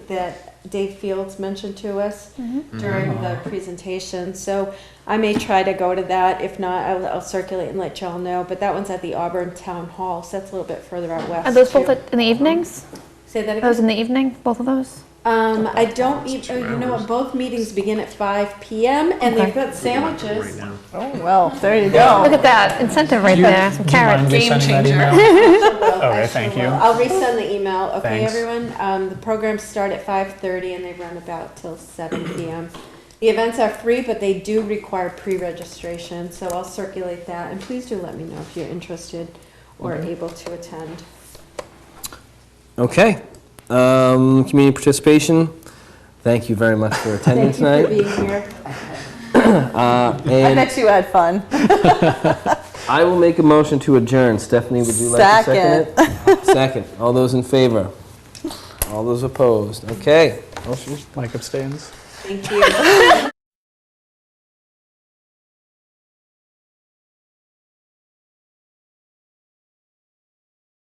that Dave Fields mentioned to us during the presentation. So I may try to go to that. If not, I'll circulate and let y'all know. But that one's at the Auburn Town Hall, so that's a little bit further out west. Are those both too. in the evenings? Say that Those again. in the evening, both of those? I don't eat. Oh, you know what? Both meetings begin at 5 p.m. and Okay. they've got sandwiches. Oh, well, there you go. Look at that, incentive right there, some carrots. Do you mind Game resending that changer. email? Okay, thank you. I'll resend the email. Okay, Thanks. everyone. The programs start at 5:30 and they run about till 7 p.m. The events are free, but they do require pre-registration. So I'll circulate that, and please do let me know if you're interested or able to attend. Okay. Community participation. Thank you very much for attending Thank you tonight. for being here. I And bet you had fun. I will make a motion to adjourn. Stephanie, would you like to second it? Second. All those in favor? All those opposed? Okay. Motion. Mike abstains. Thank you.